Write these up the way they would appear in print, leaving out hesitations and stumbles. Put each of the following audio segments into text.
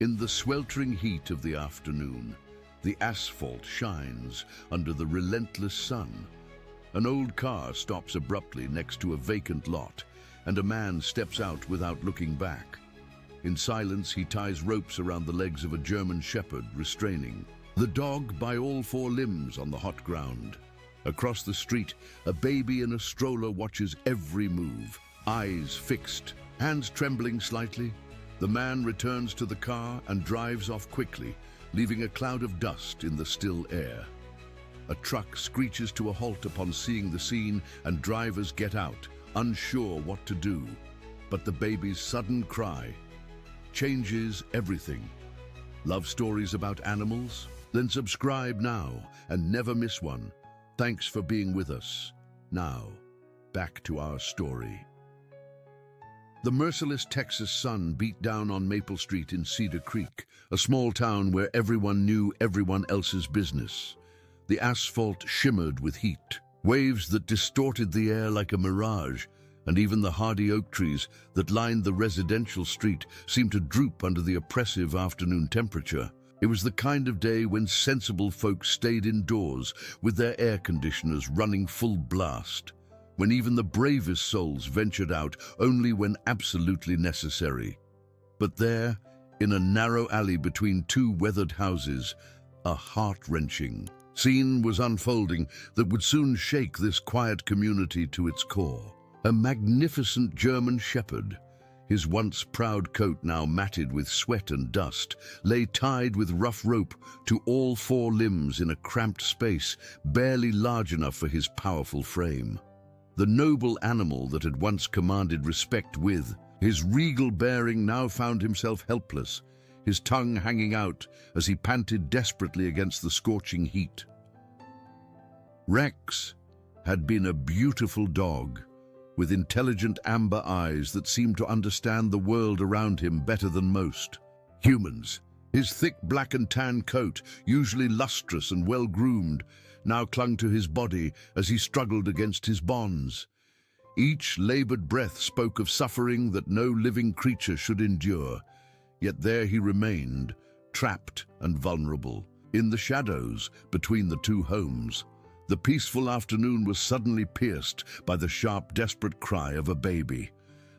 In the sweltering heat of the afternoon, the asphalt shines under the relentless sun. An old car stops abruptly next to a vacant lot, and a man steps out without looking back. In silence, he ties ropes around the legs of a German shepherd, restraining the dog by all four limbs on the hot ground. Across the street, a baby in a stroller watches every move, eyes fixed, hands trembling slightly. The man returns to the car and drives off quickly, leaving a cloud of dust in the still air. A truck screeches to a halt upon seeing the scene, and drivers get out, unsure what to do. But the baby's sudden cry changes everything. Love stories about animals? Then subscribe now and never miss one. Thanks for being with us. Now, back to our story. The merciless Texas sun beat down on Maple Street in Cedar Creek, a small town where everyone knew everyone else's business. The asphalt shimmered with heat, waves that distorted the air like a mirage, and even the hardy oak trees that lined the residential street seemed to droop under the oppressive afternoon temperature. It was the kind of day when sensible folks stayed indoors with their air conditioners running full blast, when even the bravest souls ventured out only when absolutely necessary. But there, in a narrow alley between two weathered houses, a heart-wrenching scene was unfolding that would soon shake this quiet community to its core. A magnificent German shepherd, his once proud coat now matted with sweat and dust, lay tied with rough rope to all four limbs in a cramped space barely large enough for his powerful frame. The noble animal that had once commanded respect with his regal bearing now found himself helpless, his tongue hanging out as he panted desperately against the scorching heat. Rex had been a beautiful dog, with intelligent amber eyes that seemed to understand the world around him better than most humans. His thick black and tan coat, usually lustrous and well-groomed, now clung to his body as he struggled against his bonds. Each labored breath spoke of suffering that no living creature should endure, yet there he remained, trapped and vulnerable, in the shadows between the two homes. The peaceful afternoon was suddenly pierced by the sharp, desperate cry of a baby.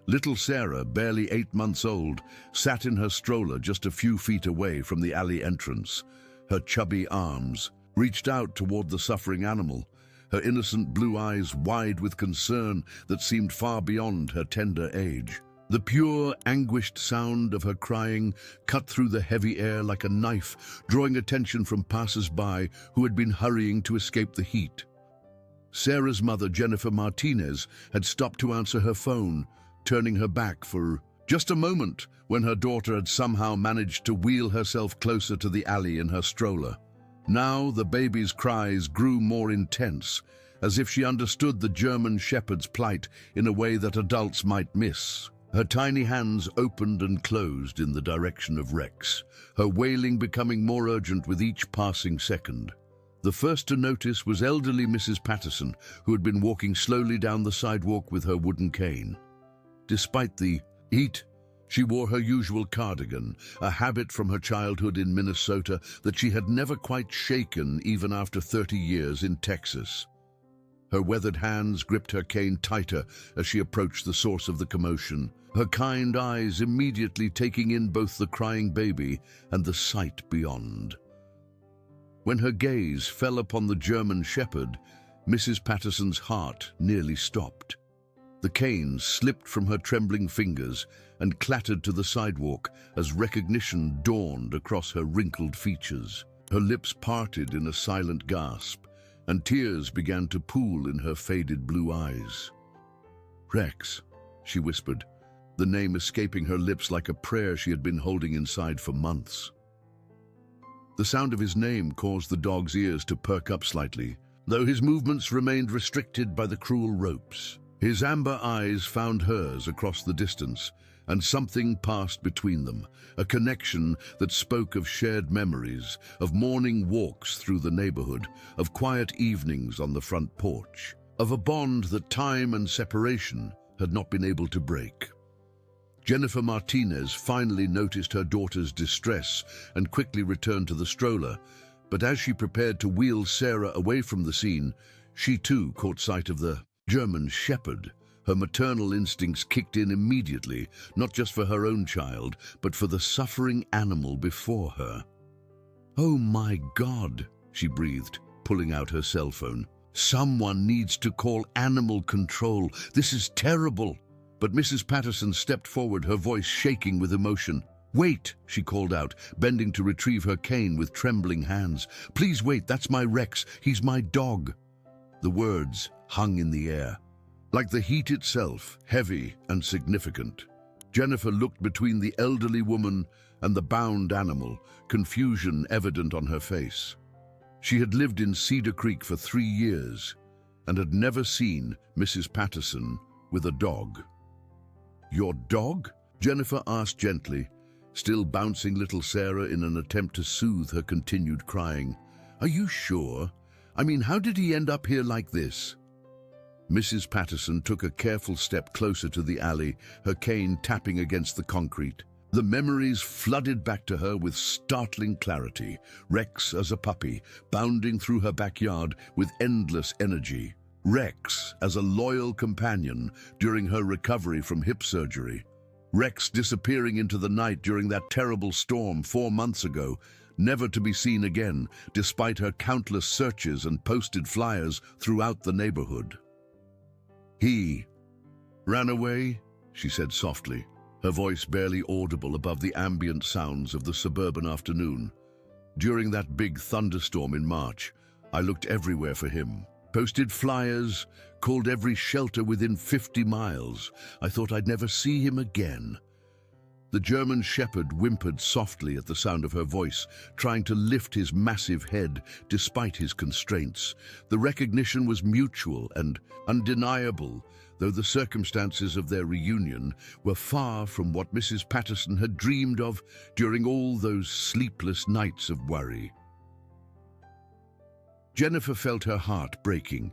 Little Sarah, barely 8 months old, sat in her stroller just a few feet away from the alley entrance. Her chubby arms reached out toward the suffering animal, her innocent blue eyes wide with concern that seemed far beyond her tender age. The pure, anguished sound of her crying cut through the heavy air like a knife, drawing attention from passers-by who had been hurrying to escape the heat. Sarah's mother, Jennifer Martinez, had stopped to answer her phone, turning her back for just a moment when her daughter had somehow managed to wheel herself closer to the alley in her stroller. Now the baby's cries grew more intense, as if she understood the German shepherd's plight in a way that adults might miss. Her tiny hands opened and closed in the direction of Rex, her wailing becoming more urgent with each passing second. The first to notice was elderly Mrs. Patterson, who had been walking slowly down the sidewalk with her wooden cane. Despite the heat, she wore her usual cardigan, a habit from her childhood in Minnesota that she had never quite shaken even after 30 years in Texas. Her weathered hands gripped her cane tighter as she approached the source of the commotion, her kind eyes immediately taking in both the crying baby and the sight beyond. When her gaze fell upon the German shepherd, Mrs. Patterson's heart nearly stopped. The cane slipped from her trembling fingers and clattered to the sidewalk as recognition dawned across her wrinkled features. Her lips parted in a silent gasp, and tears began to pool in her faded blue eyes. "Rex," she whispered, the name escaping her lips like a prayer she had been holding inside for months. The sound of his name caused the dog's ears to perk up slightly, though his movements remained restricted by the cruel ropes. His amber eyes found hers across the distance, and something passed between them, a connection that spoke of shared memories, of morning walks through the neighborhood, of quiet evenings on the front porch, of a bond that time and separation had not been able to break. Jennifer Martinez finally noticed her daughter's distress and quickly returned to the stroller, but as she prepared to wheel Sarah away from the scene, she too caught sight of the German Shepherd. Her maternal instincts kicked in immediately, not just for her own child, but for the suffering animal before her. "Oh my God," she breathed, pulling out her cell phone. "Someone needs to call animal control. This is terrible." But Mrs. Patterson stepped forward, her voice shaking with emotion. "Wait," she called out, bending to retrieve her cane with trembling hands. "Please wait, that's my Rex. He's my dog." The words hung in the air, like the heat itself, heavy and significant. Jennifer looked between the elderly woman and the bound animal, confusion evident on her face. She had lived in Cedar Creek for 3 years and had never seen Mrs. Patterson with a dog. "Your dog?" Jennifer asked gently, still bouncing little Sarah in an attempt to soothe her continued crying. "Are you sure? I mean, how did he end up here like this?" Mrs. Patterson took a careful step closer to the alley, her cane tapping against the concrete. The memories flooded back to her with startling clarity. Rex as a puppy, bounding through her backyard with endless energy. Rex as a loyal companion during her recovery from hip surgery. Rex disappearing into the night during that terrible storm 4 months ago, never to be seen again, despite her countless searches and posted flyers throughout the neighborhood. "He ran away," she said softly, her voice barely audible above the ambient sounds of the suburban afternoon. "During that big thunderstorm in March, I looked everywhere for him. Posted flyers, called every shelter within 50 miles. I thought I'd never see him again." The German Shepherd whimpered softly at the sound of her voice, trying to lift his massive head despite his constraints. The recognition was mutual and undeniable, though the circumstances of their reunion were far from what Mrs. Patterson had dreamed of during all those sleepless nights of worry. Jennifer felt her heart breaking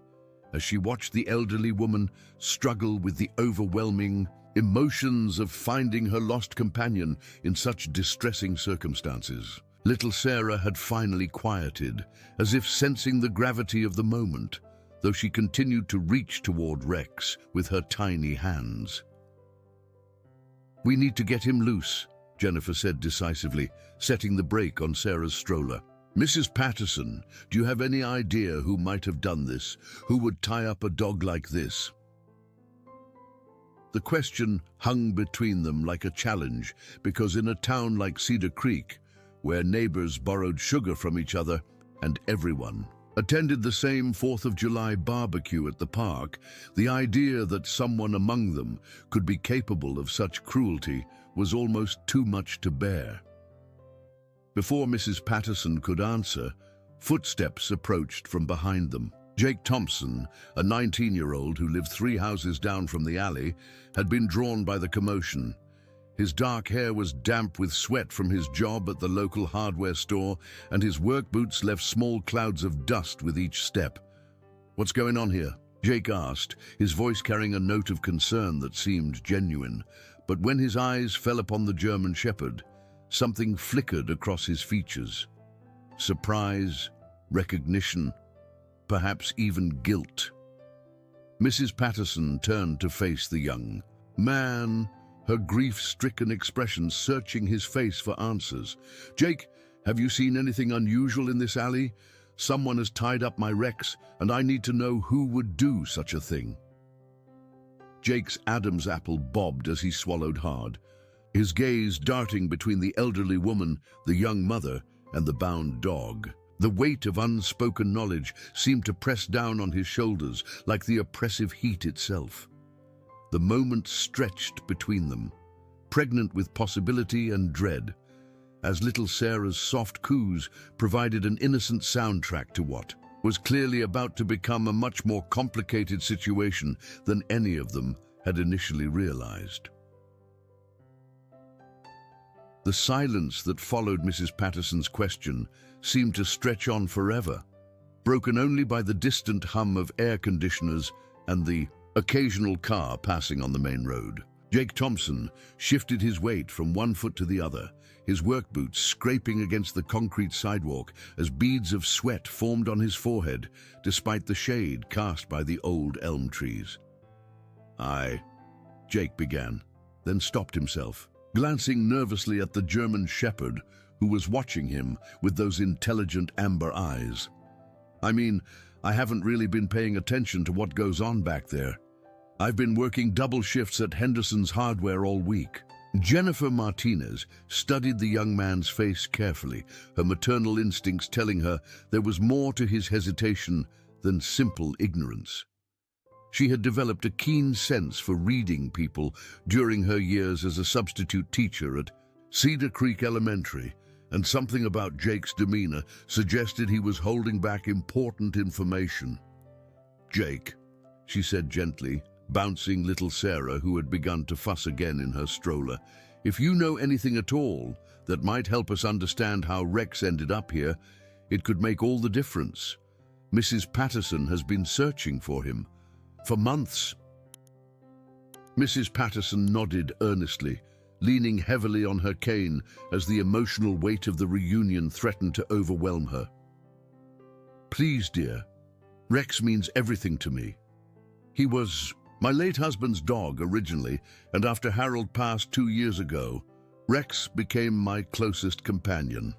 as she watched the elderly woman struggle with the overwhelming emotions of finding her lost companion in such distressing circumstances. Little Sarah had finally quieted, as if sensing the gravity of the moment, though she continued to reach toward Rex with her tiny hands. "We need to get him loose," Jennifer said decisively, setting the brake on Sarah's stroller. "Mrs. Patterson, do you have any idea who might have done this? Who would tie up a dog like this?" The question hung between them like a challenge, because in a town like Cedar Creek, where neighbors borrowed sugar from each other and everyone attended the same 4th of July barbecue at the park, the idea that someone among them could be capable of such cruelty was almost too much to bear. Before Mrs. Patterson could answer, footsteps approached from behind them. Jake Thompson, a 19-year-old who lived 3 houses down from the alley, had been drawn by the commotion. His dark hair was damp with sweat from his job at the local hardware store, and his work boots left small clouds of dust with each step. "What's going on here?" Jake asked, his voice carrying a note of concern that seemed genuine. But when his eyes fell upon the German Shepherd, something flickered across his features. Surprise, recognition, perhaps even guilt. Mrs. Patterson turned to face the young man, her grief-stricken expression searching his face for answers. "Jake, have you seen anything unusual in this alley? Someone has tied up my Rex, and I need to know who would do such a thing." Jake's Adam's apple bobbed as he swallowed hard, his gaze darting between the elderly woman, the young mother, and the bound dog. The weight of unspoken knowledge seemed to press down on his shoulders like the oppressive heat itself. The moment stretched between them, pregnant with possibility and dread, as little Sarah's soft coos provided an innocent soundtrack to what was clearly about to become a much more complicated situation than any of them had initially realized. The silence that followed Mrs. Patterson's question seemed to stretch on forever, broken only by the distant hum of air conditioners and the occasional car passing on the main road. Jake Thompson shifted his weight from one foot to the other, his work boots scraping against the concrete sidewalk as beads of sweat formed on his forehead, despite the shade cast by the old elm trees. Jake began, then stopped himself, glancing nervously at the German shepherd who was watching him with those intelligent amber eyes. I haven't really been paying attention to what goes on back there. I've been working double shifts at Henderson's Hardware all week. Jennifer Martinez studied the young man's face carefully, her maternal instincts telling her there was more to his hesitation than simple ignorance. She had developed a keen sense for reading people during her years as a substitute teacher at Cedar Creek Elementary, and something about Jake's demeanor suggested he was holding back important information. "Jake," she said gently, bouncing little Sarah, who had begun to fuss again in her stroller, "if you know anything at all that might help us understand how Rex ended up here, it could make all the difference. Mrs. Patterson has been searching for him for months." Mrs. Patterson nodded earnestly, leaning heavily on her cane as the emotional weight of the reunion threatened to overwhelm her. "Please, dear, Rex means everything to me. He was my late husband's dog originally, and after Harold passed 2 years ago, Rex became my closest companion.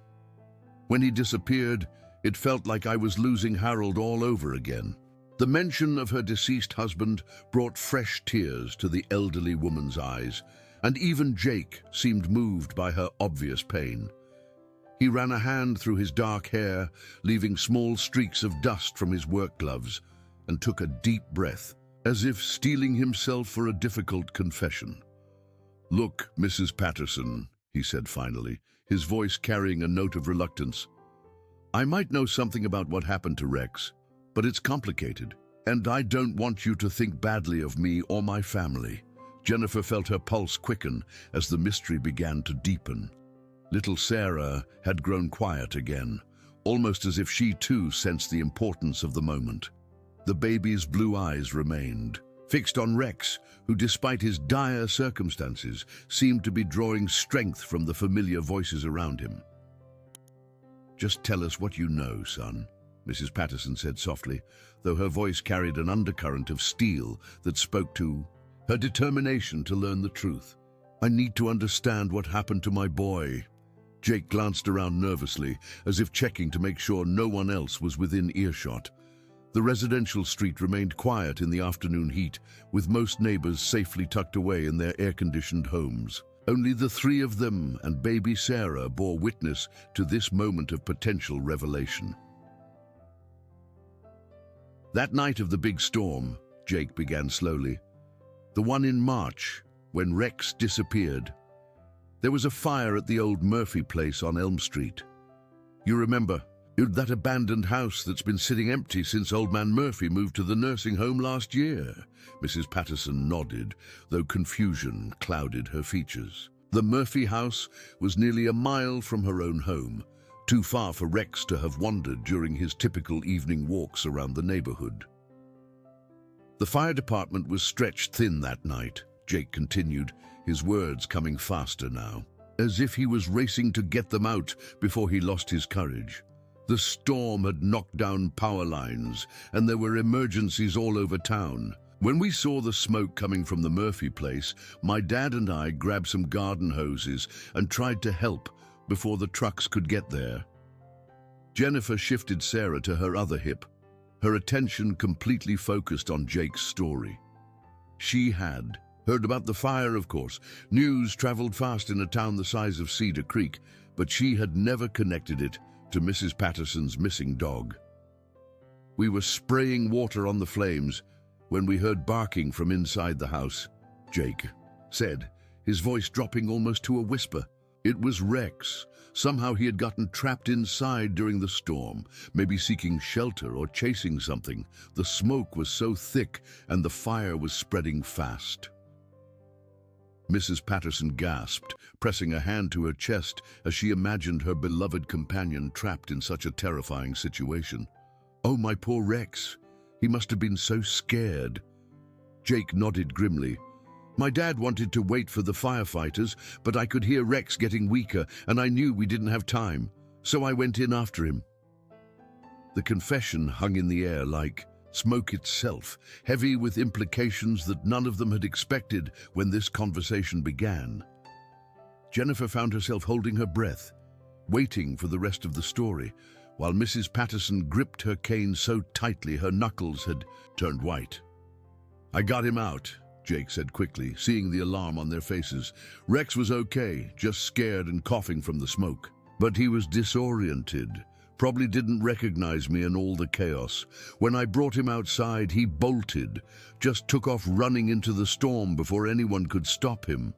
When he disappeared, it felt like I was losing Harold all over again." The mention of her deceased husband brought fresh tears to the elderly woman's eyes, and even Jake seemed moved by her obvious pain. He ran a hand through his dark hair, leaving small streaks of dust from his work gloves, and took a deep breath, as if steeling himself for a difficult confession. "Look, Mrs. Patterson," he said finally, his voice carrying a note of reluctance. "I might know something about what happened to Rex, but it's complicated, and I don't want you to think badly of me or my family." Jennifer felt her pulse quicken as the mystery began to deepen. Little Sarah had grown quiet again, almost as if she too sensed the importance of the moment. The baby's blue eyes remained, fixed on Rex, who, despite his dire circumstances, seemed to be drawing strength from the familiar voices around him. "Just tell us what you know, son," Mrs. Patterson said softly, though her voice carried an undercurrent of steel that spoke to her determination to learn the truth. "I need to understand what happened to my boy." Jake glanced around nervously, as if checking to make sure no one else was within earshot. The residential street remained quiet in the afternoon heat, with most neighbors safely tucked away in their air-conditioned homes. Only the three of them and baby Sarah bore witness to this moment of potential revelation. "That night of the big storm," Jake began slowly, "the one in March, when Rex disappeared, there was a fire at the old Murphy place on Elm Street. You remember, that abandoned house that's been sitting empty since old man Murphy moved to the nursing home last year?" Mrs. Patterson nodded, though confusion clouded her features. The Murphy house was nearly a mile from her own home, too far for Rex to have wandered during his typical evening walks around the neighborhood. "The fire department was stretched thin that night," Jake continued, his words coming faster now, as if he was racing to get them out before he lost his courage. "The storm had knocked down power lines, and there were emergencies all over town. When we saw the smoke coming from the Murphy place, my dad and I grabbed some garden hoses and tried to help before the trucks could get there." Jennifer shifted Sarah to her other hip, her attention completely focused on Jake's story. She had heard about the fire, of course. News traveled fast in a town the size of Cedar Creek, but she had never connected it to Mrs. Patterson's missing dog. "We were spraying water on the flames when we heard barking from inside the house," Jake said, his voice dropping almost to a whisper. "It was Rex. Somehow he had gotten trapped inside during the storm, maybe seeking shelter or chasing something. The smoke was so thick and the fire was spreading fast." Mrs. Patterson gasped, pressing a hand to her chest as she imagined her beloved companion trapped in such a terrifying situation. "Oh, my poor Rex. He must have been so scared." Jake nodded grimly, My dad wanted to wait for the firefighters, but I could hear Rex getting weaker and I knew we didn't have time, so I went in after him. The confession hung in the air like smoke itself, heavy with implications that none of them had expected when this conversation began. Jennifer found herself holding her breath, waiting for the rest of the story, while Mrs. Patterson gripped her cane so tightly her knuckles had turned white. "I got him out," Jake said quickly, seeing the alarm on their faces. "Rex was okay, just scared and coughing from the smoke. But he was disoriented, probably didn't recognize me in all the chaos. When I brought him outside, he bolted, just took off running into the storm before anyone could stop him."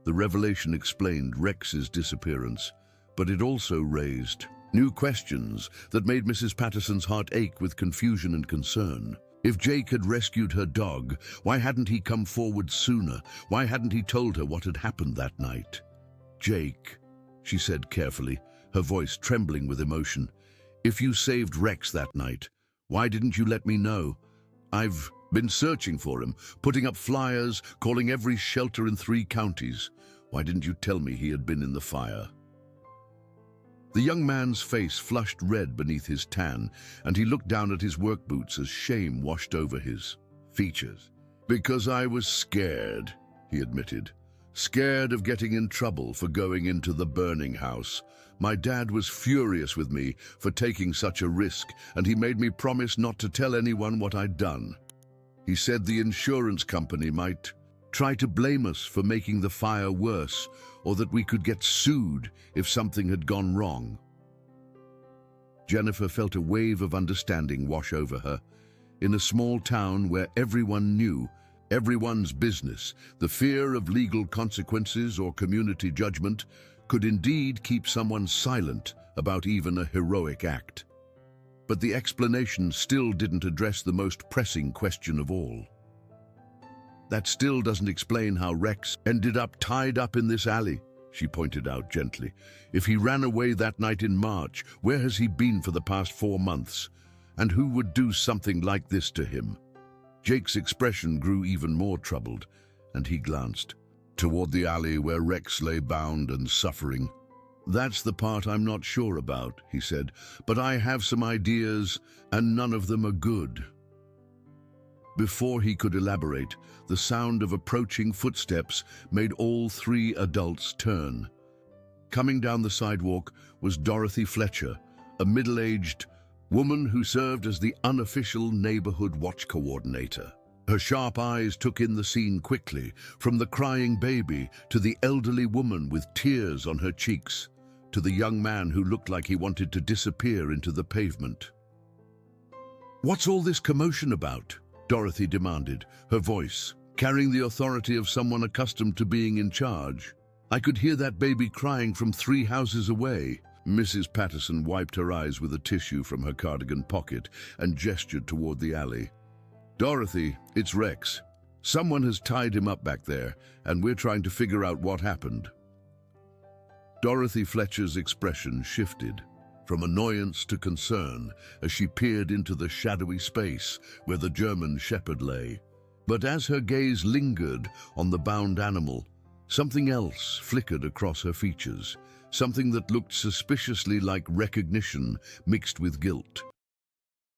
The revelation explained Rex's disappearance, but it also raised new questions that made Mrs. Patterson's heart ache with confusion and concern. If Jake had rescued her dog, why hadn't he come forward sooner? Why hadn't he told her what had happened that night? "Jake," she said carefully, her voice trembling with emotion, "if you saved Rex that night, why didn't you let me know? I've been searching for him, putting up flyers, calling every shelter in 3 counties. Why didn't you tell me he had been in the fire?" The young man's face flushed red beneath his tan, and he looked down at his work boots as shame washed over his features. "Because I was scared," he admitted. "Scared of getting in trouble for going into the burning house. My dad was furious with me for taking such a risk, and he made me promise not to tell anyone what I'd done. He said the insurance company might try to blame us for making the fire worse, or that we could get sued if something had gone wrong." Jennifer felt a wave of understanding wash over her. In a small town where everyone knew everyone's business, the fear of legal consequences or community judgment could indeed keep someone silent about even a heroic act. But the explanation still didn't address the most pressing question of all. "That still doesn't explain how Rex ended up tied up in this alley," she pointed out gently. "If he ran away that night in March, where has he been for the past 4 months? And who would do something like this to him?" Jake's expression grew even more troubled, and he glanced toward the alley where Rex lay bound and suffering. "That's the part I'm not sure about," he said, "but I have some ideas, and none of them are good." Before he could elaborate, the sound of approaching footsteps made all 3 adults turn. Coming down the sidewalk was Dorothy Fletcher, a middle-aged woman who served as the unofficial neighborhood watch coordinator. Her sharp eyes took in the scene quickly, from the crying baby to the elderly woman with tears on her cheeks, to the young man who looked like he wanted to disappear into the pavement. "What's all this commotion about?" Dorothy demanded, her voice carrying the authority of someone accustomed to being in charge. "I could hear that baby crying from 3 houses away." Mrs. Patterson wiped her eyes with a tissue from her cardigan pocket and gestured toward the alley. "Dorothy, it's Rex. Someone has tied him up back there, and we're trying to figure out what happened." Dorothy Fletcher's expression shifted from annoyance to concern as she peered into the shadowy space where the German shepherd lay. But as her gaze lingered on the bound animal, something else flickered across her features, something that looked suspiciously like recognition mixed with guilt.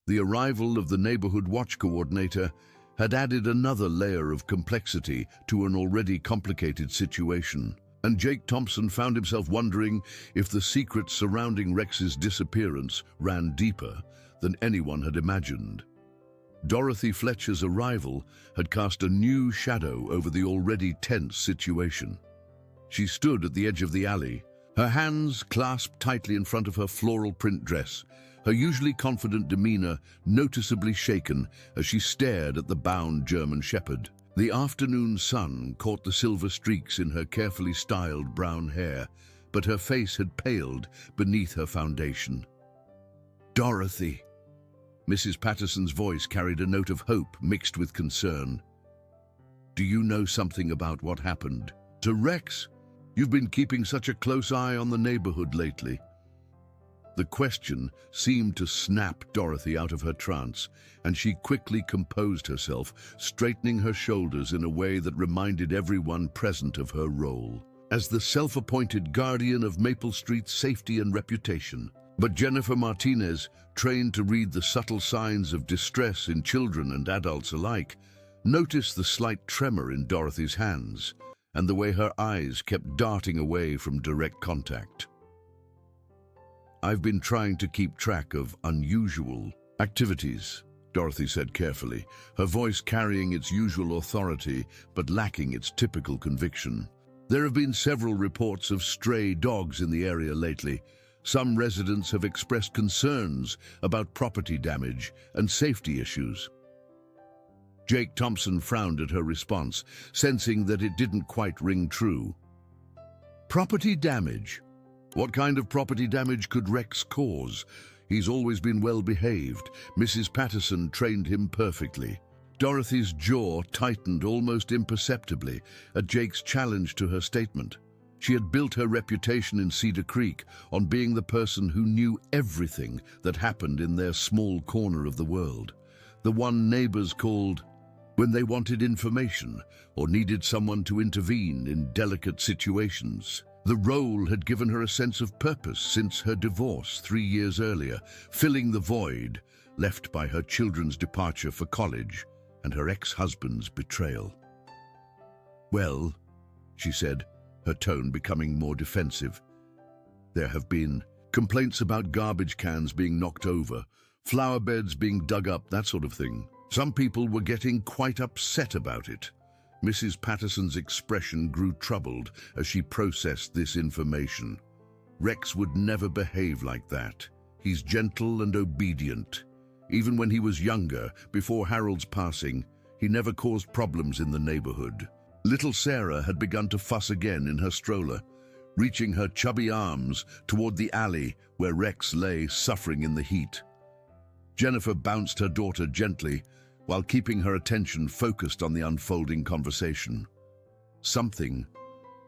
The arrival of the neighborhood watch coordinator had added another layer of complexity to an already complicated situation, and Jake Thompson found himself wondering if the secrets surrounding Rex's disappearance ran deeper than anyone had imagined. Dorothy Fletcher's arrival had cast a new shadow over the already tense situation. She stood at the edge of the alley, her hands clasped tightly in front of her floral print dress, her usually confident demeanor noticeably shaken as she stared at the bound German shepherd. The afternoon sun caught the silver streaks in her carefully styled brown hair, but her face had paled beneath her foundation. "Dorothy." Mrs. Patterson's voice carried a note of hope mixed with concern. "Do you know something about what happened to Rex? You've been keeping such a close eye on the neighborhood lately." The question seemed to snap Dorothy out of her trance, and she quickly composed herself, straightening her shoulders in a way that reminded everyone present of her role as the self-appointed guardian of Maple Street's safety and reputation. But Jennifer Martinez, trained to read the subtle signs of distress in children and adults alike, noticed the slight tremor in Dorothy's hands and the way her eyes kept darting away from direct contact. "I've been trying to keep track of unusual activities," Dorothy said carefully, her voice carrying its usual authority but lacking its typical conviction. "There have been several reports of stray dogs in the area lately. Some residents have expressed concerns about property damage and safety issues." Jake Thompson frowned at her response, sensing that it didn't quite ring true. "Property damage? What kind of property damage could Rex cause? He's always been well behaved. Mrs. Patterson trained him perfectly." Dorothy's jaw tightened almost imperceptibly at Jake's challenge to her statement. She had built her reputation in Cedar Creek on being the person who knew everything that happened in their small corner of the world. The one neighbors called when they wanted information or needed someone to intervene in delicate situations. The role had given her a sense of purpose since her divorce 3 years earlier, filling the void left by her children's departure for college and her ex-husband's betrayal. "Well," she said, her tone becoming more defensive, "there have been complaints about garbage cans being knocked over, flower beds being dug up, that sort of thing. Some people were getting quite upset about it." Mrs. Patterson's expression grew troubled as she processed this information. "Rex would never behave like that. He's gentle and obedient. Even when he was younger, before Harold's passing, he never caused problems in the neighborhood." Little Sarah had begun to fuss again in her stroller, reaching her chubby arms toward the alley where Rex lay suffering in the heat. Jennifer bounced her daughter gently while keeping her attention focused on the unfolding conversation.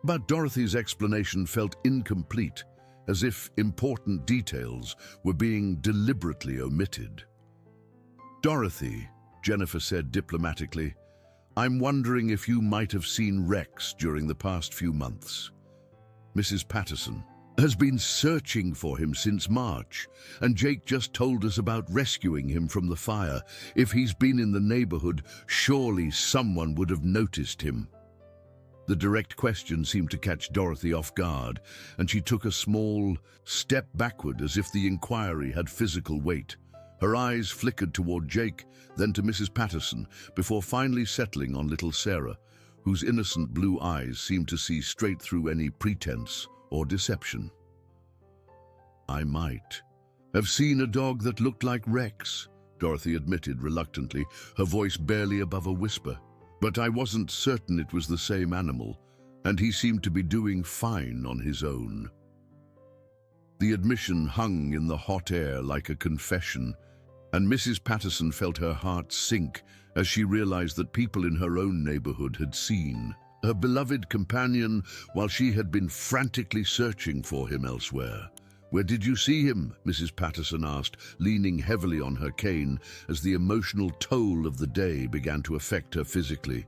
But Dorothy's explanation felt incomplete, as if important details were being deliberately omitted. "Dorothy," Jennifer said diplomatically, "I'm wondering if you might have seen Rex during the past few months. Mrs. Patterson has been searching for him since March, and Jake just told us about rescuing him from the fire. If he's been in the neighborhood, surely someone would have noticed him." The direct question seemed to catch Dorothy off guard, and she took a small step backward as if the inquiry had physical weight. Her eyes flickered toward Jake, then to Mrs. Patterson, before finally settling on little Sarah, whose innocent blue eyes seemed to see straight through any pretense or deception. "I might have seen a dog that looked like Rex," Dorothy admitted reluctantly, her voice barely above a whisper. "But I wasn't certain it was the same animal, and he seemed to be doing fine on his own." The admission hung in the hot air like a confession, and Mrs. Patterson felt her heart sink as she realized that people in her own neighborhood had seen her beloved companion while she had been frantically searching for him elsewhere. "Where did you see him?" Mrs. Patterson asked, leaning heavily on her cane as the emotional toll of the day began to affect her physically.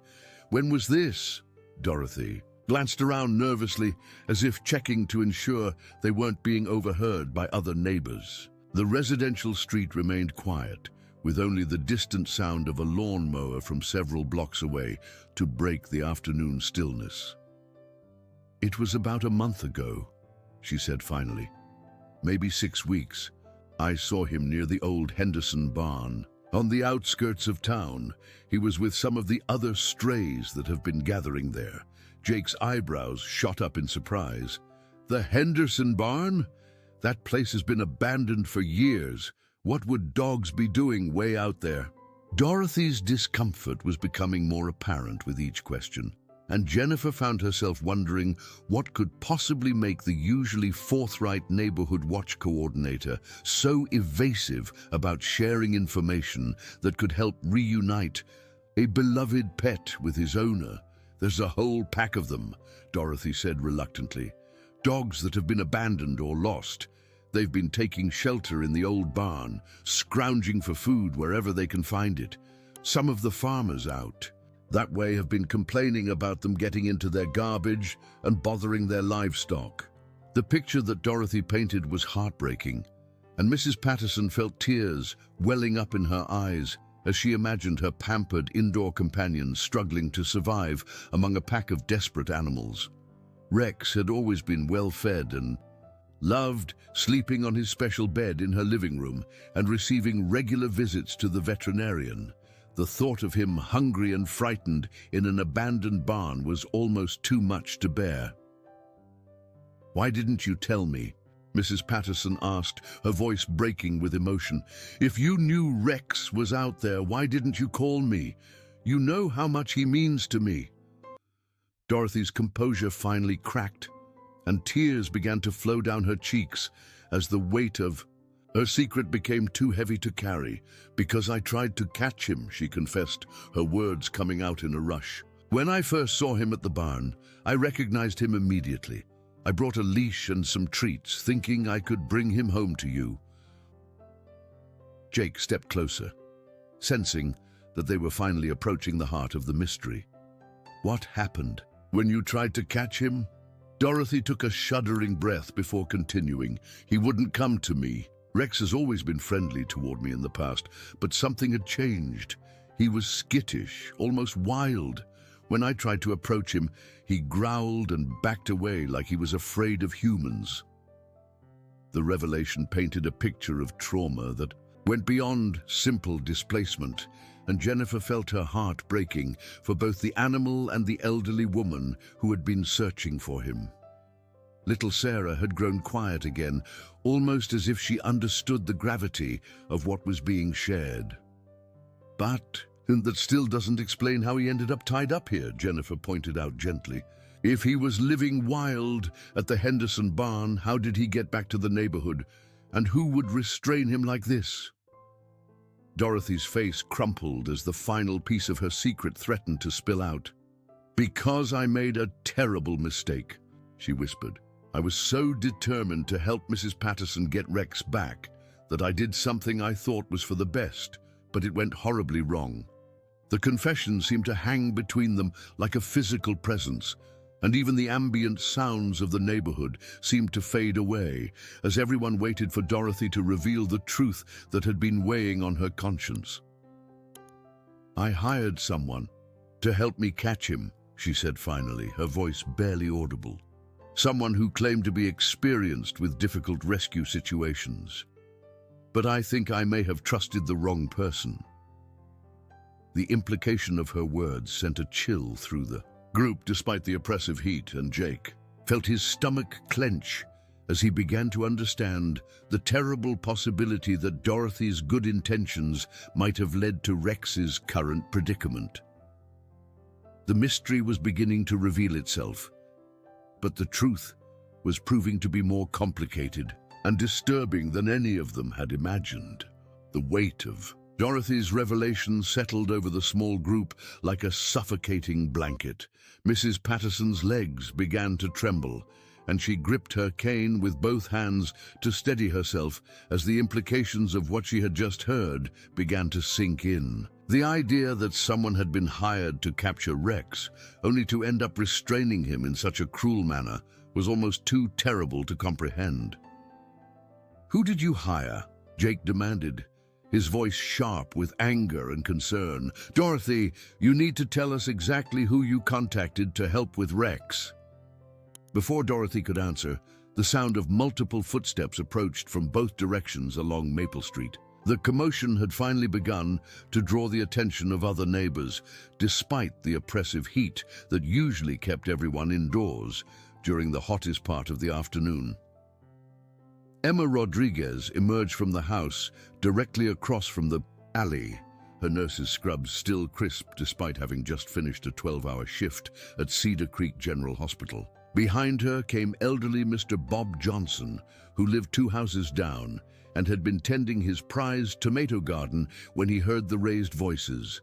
"When was this?" Dorothy glanced around nervously, as if checking to ensure they weren't being overheard by other neighbors. The residential street remained quiet, with only the distant sound of a lawnmower from several blocks away to break the afternoon stillness. "It was about a month ago," she said finally. "Maybe 6 weeks. I saw him near the old Henderson barn. On the outskirts of town, he was with some of the other strays that have been gathering there." Jake's eyebrows shot up in surprise. "The Henderson barn? That place has been abandoned for years. What would dogs be doing way out there?" Dorothy's discomfort was becoming more apparent with each question, and Jennifer found herself wondering what could possibly make the usually forthright neighborhood watch coordinator so evasive about sharing information that could help reunite a beloved pet with his owner. "There's a whole pack of them," Dorothy said reluctantly. "Dogs that have been abandoned or lost. They've been taking shelter in the old barn, scrounging for food wherever they can find it. Some of the farmers out that way have been complaining about them getting into their garbage and bothering their livestock. The picture that Dorothy painted was heartbreaking, and Mrs. Patterson felt tears welling up in her eyes as she imagined her pampered indoor companions struggling to survive among a pack of desperate animals. Rex had always been well-fed and loved, sleeping on his special bed in her living room and receiving regular visits to the veterinarian. The thought of him hungry and frightened in an abandoned barn was almost too much to bear. "Why didn't you tell me?" Mrs. Patterson asked, her voice breaking with emotion. "If you knew Rex was out there, why didn't you call me? You know how much he means to me." Dorothy's composure finally cracked, and tears began to flow down her cheeks as the weight of her secret became too heavy to carry. "Because I tried to catch him," she confessed, her words coming out in a rush. "When I first saw him at the barn, I recognized him immediately. I brought a leash and some treats, thinking I could bring him home to you." Jake stepped closer, sensing that they were finally approaching the heart of the mystery. "What happened when you tried to catch him?" Dorothy took a shuddering breath before continuing. "He wouldn't come to me. Rex has always been friendly toward me in the past, but something had changed. He was skittish, almost wild. When I tried to approach him, he growled and backed away like he was afraid of humans." The revelation painted a picture of trauma that went beyond simple displacement, and Jennifer felt her heart breaking for both the animal and the elderly woman who had been searching for him. Little Sarah had grown quiet again, almost as if she understood the gravity of what was being shared. "But that still doesn't explain how he ended up tied up here," Jennifer pointed out gently. "If he was living wild at the Henderson barn, how did he get back to the neighborhood? And who would restrain him like this?" Dorothy's face crumpled as the final piece of her secret threatened to spill out. "Because I made a terrible mistake," she whispered. "I was so determined to help Mrs. Patterson get Rex back that I did something I thought was for the best, but it went horribly wrong." The confession seemed to hang between them like a physical presence, and even the ambient sounds of the neighborhood seemed to fade away as everyone waited for Dorothy to reveal the truth that had been weighing on her conscience. "I hired someone to help me catch him," she said finally, her voice barely audible. "Someone who claimed to be experienced with difficult rescue situations. But I think I may have trusted the wrong person." The implication of her words sent a chill through the group despite the oppressive heat, and Jake felt his stomach clench as he began to understand the terrible possibility that Dorothy's good intentions might have led to Rex's current predicament. The mystery was beginning to reveal itself, but the truth was proving to be more complicated and disturbing than any of them had imagined. The weight of Dorothy's revelation settled over the small group like a suffocating blanket. Mrs. Patterson's legs began to tremble, and she gripped her cane with both hands to steady herself as the implications of what she had just heard began to sink in. The idea that someone had been hired to capture Rex, only to end up restraining him in such a cruel manner, was almost too terrible to comprehend. "Who did you hire?" Jake demanded, his voice sharp with anger and concern. "Dorothy, you need to tell us exactly who you contacted to help with Rex." Before Dorothy could answer, the sound of multiple footsteps approached from both directions along Maple Street. The commotion had finally begun to draw the attention of other neighbors, despite the oppressive heat that usually kept everyone indoors during the hottest part of the afternoon. Emma Rodriguez emerged from the house directly across from the alley, her nurse's scrubs still crisp despite having just finished a 12-hour shift at Cedar Creek General Hospital. Behind her came elderly Mr. Bob Johnson, who lived 2 houses down and had been tending his prized tomato garden when he heard the raised voices.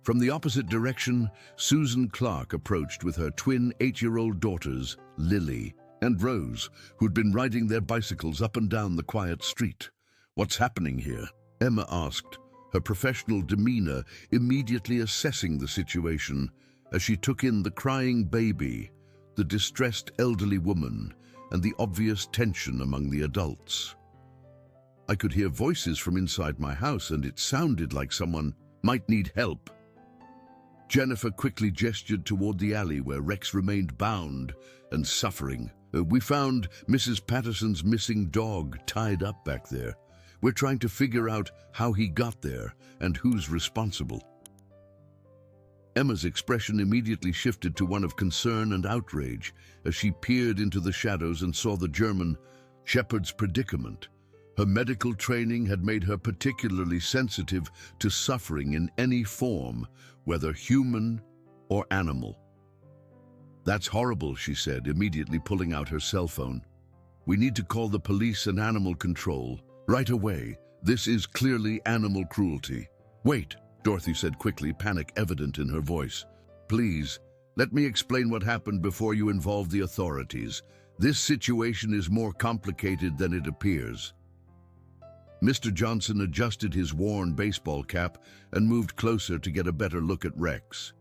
From the opposite direction, Susan Clark approached with her twin 8-year-old daughters, Lily and Rose, who'd been riding their bicycles up and down the quiet street. "What's happening here?" Emma asked, her professional demeanor immediately assessing the situation as she took in the crying baby, the distressed elderly woman, and the obvious tension among the adults. "I could hear voices from inside my house, and it sounded like someone might need help." Jennifer quickly gestured toward the alley where Rex remained bound and suffering. "We found Mrs. Patterson's missing dog tied up back there. We're trying to figure out how he got there and who's responsible." Emma's expression immediately shifted to one of concern and outrage as she peered into the shadows and saw the German shepherd's predicament. Her medical training had made her particularly sensitive to suffering in any form, whether human or animal. "That's horrible," she said, immediately pulling out her cell phone. "We need to call the police and animal control right away. This is clearly animal cruelty." "Wait," Dorothy said quickly, panic evident in her voice. "Please, let me explain what happened before you involve the authorities. This situation is more complicated than it appears." Mr. Johnson adjusted his worn baseball cap and moved closer to get a better look at Rex.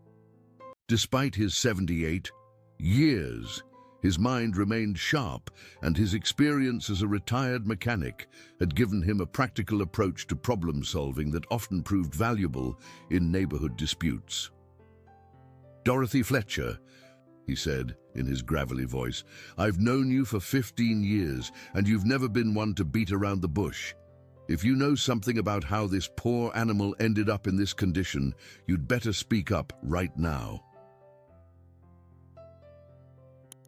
Despite his 78 years, his mind remained sharp, and his experience as a retired mechanic had given him a practical approach to problem-solving that often proved valuable in neighborhood disputes. "Dorothy Fletcher," he said in his gravelly voice, "I've known you for 15 years, and you've never been one to beat around the bush. If you know something about how this poor animal ended up in this condition, you'd better speak up right now."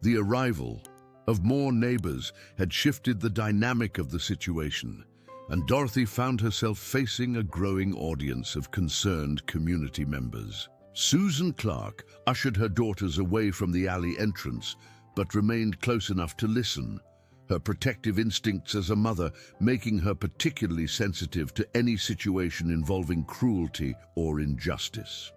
The arrival of more neighbors had shifted the dynamic of the situation, and Dorothy found herself facing a growing audience of concerned community members. Susan Clark ushered her daughters away from the alley entrance, but remained close enough to listen, her protective instincts as a mother making her particularly sensitive to any situation involving cruelty or injustice.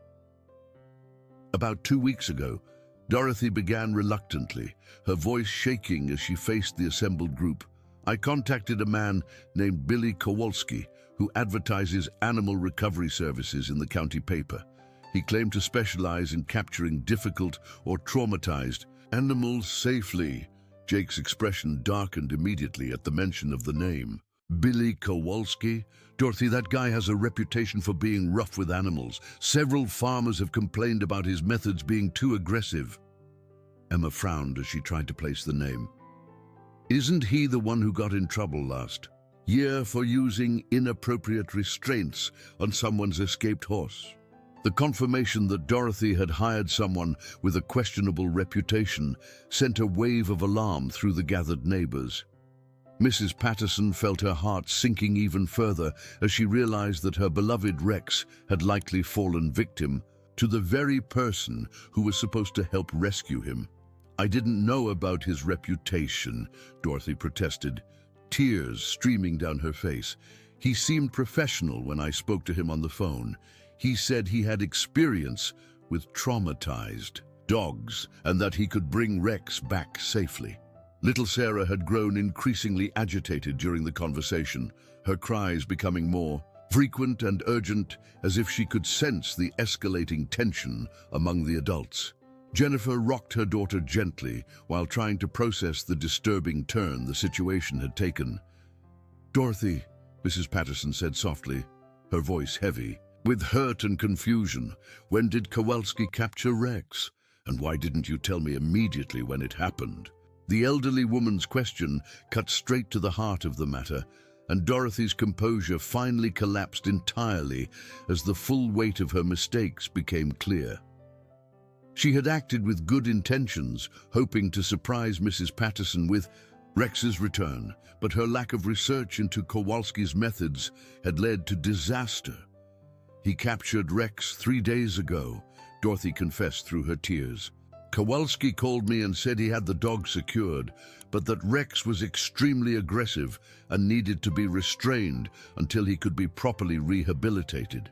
About 2 weeks ago, Dorothy began reluctantly, her voice shaking as she faced the assembled group. "I contacted a man named Billy Kowalski, who advertises animal recovery services in the county paper. He claimed to specialize in capturing difficult or traumatized animals safely." Jake's expression darkened immediately at the mention of the name. "Billy Kowalski? Dorothy, that guy has a reputation for being rough with animals. Several farmers have complained about his methods being too aggressive." Emma frowned as she tried to place the name. "Isn't he the one who got in trouble last year for using inappropriate restraints on someone's escaped horse?" The confirmation that Dorothy had hired someone with a questionable reputation sent a wave of alarm through the gathered neighbors. Mrs. Patterson felt her heart sinking even further as she realized that her beloved Rex had likely fallen victim to the very person who was supposed to help rescue him. "I didn't know about his reputation," Dorothy protested, tears streaming down her face. "He seemed professional when I spoke to him on the phone. He said he had experience with traumatized dogs and that he could bring Rex back safely." Little Sarah had grown increasingly agitated during the conversation, her cries becoming more frequent and urgent as if she could sense the escalating tension among the adults. Jennifer rocked her daughter gently while trying to process the disturbing turn the situation had taken. "Dorothy," Mrs. Patterson said softly, her voice heavy with hurt and confusion, "when did Kowalski capture Rex? And why didn't you tell me immediately when it happened?" The elderly woman's question cut straight to the heart of the matter, and Dorothy's composure finally collapsed entirely as the full weight of her mistakes became clear. She had acted with good intentions, hoping to surprise Mrs. Patterson with Rex's return, but her lack of research into Kowalski's methods had led to disaster. "He captured Rex 3 days ago," Dorothy confessed through her tears. "Kowalski called me and said he had the dog secured, but that Rex was extremely aggressive and needed to be restrained until he could be properly rehabilitated."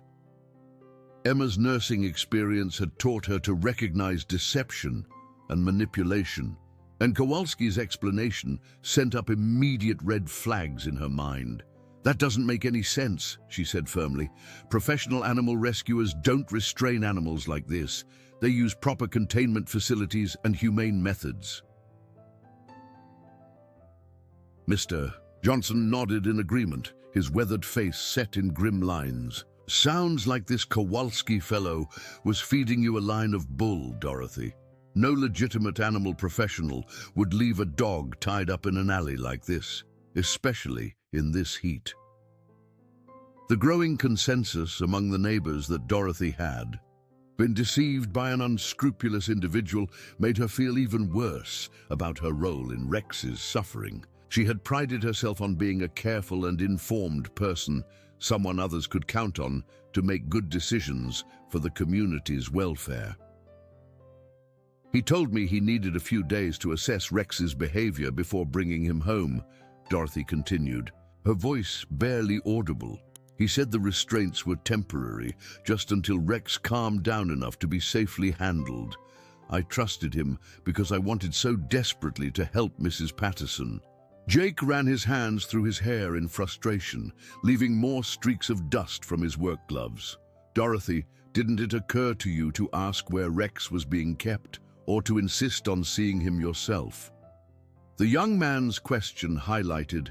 Emma's nursing experience had taught her to recognize deception and manipulation, And Kowalski's explanation sent up immediate red flags in her mind. "That doesn't make any sense," she said firmly. "Professional animal rescuers don't restrain animals like this. They use proper containment facilities and humane methods." Mr. Johnson nodded in agreement, his weathered face set in grim lines. "Sounds like this Kowalski fellow was feeding you a line of bull, Dorothy. No legitimate animal professional would leave a dog tied up in an alley like this, especially in this heat." The growing consensus among the neighbors that Dorothy had been deceived by an unscrupulous individual made her feel even worse about her role in Rex's suffering. She had prided herself on being a careful and informed person, someone others could count on to make good decisions for the community's welfare. "He told me he needed a few days to assess Rex's behavior before bringing him home," Dorothy continued, her voice barely audible. "He said the restraints were temporary, just until Rex calmed down enough to be safely handled. I trusted him because I wanted so desperately to help Mrs. Patterson." Jake ran his hands through his hair in frustration, leaving more streaks of dust from his work gloves. "Dorothy, didn't it occur to you to ask where Rex was being kept, or to insist on seeing him yourself?" The young man's question highlighted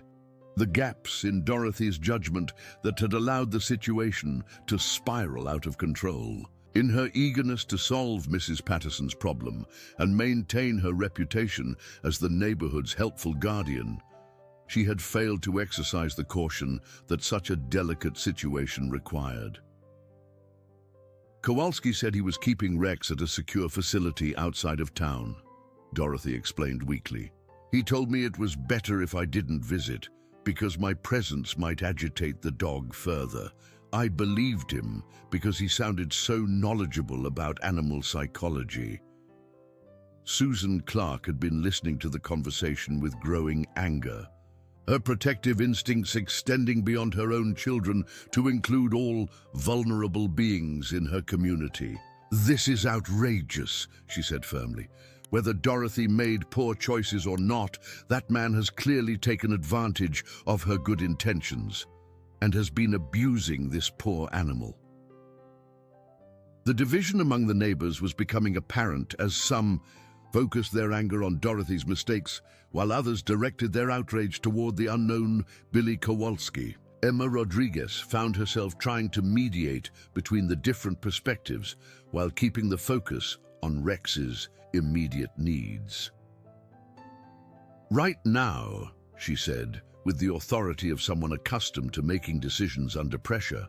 the gaps in Dorothy's judgment that had allowed the situation to spiral out of control. In her eagerness to solve Mrs. Patterson's problem and maintain her reputation as the neighborhood's helpful guardian, she had failed to exercise the caution that such a delicate situation required. "Kowalski said he was keeping Rex at a secure facility outside of town," Dorothy explained weakly. "He told me it was better if I didn't visit, because my presence might agitate the dog further. I believed him because he sounded so knowledgeable about animal psychology." Susan Clark had been listening to the conversation with growing anger, her protective instincts extending beyond her own children to include all vulnerable beings in her community. "This is outrageous," she said firmly. "Whether Dorothy made poor choices or not, that man has clearly taken advantage of her good intentions and has been abusing this poor animal." The division among the neighbors was becoming apparent as some focused their anger on Dorothy's mistakes, while others directed their outrage toward the unknown Billy Kowalski. Emma Rodriguez found herself trying to mediate between the different perspectives while keeping the focus on Rex's immediate needs. "Right now," she said, with the authority of someone accustomed to making decisions under pressure,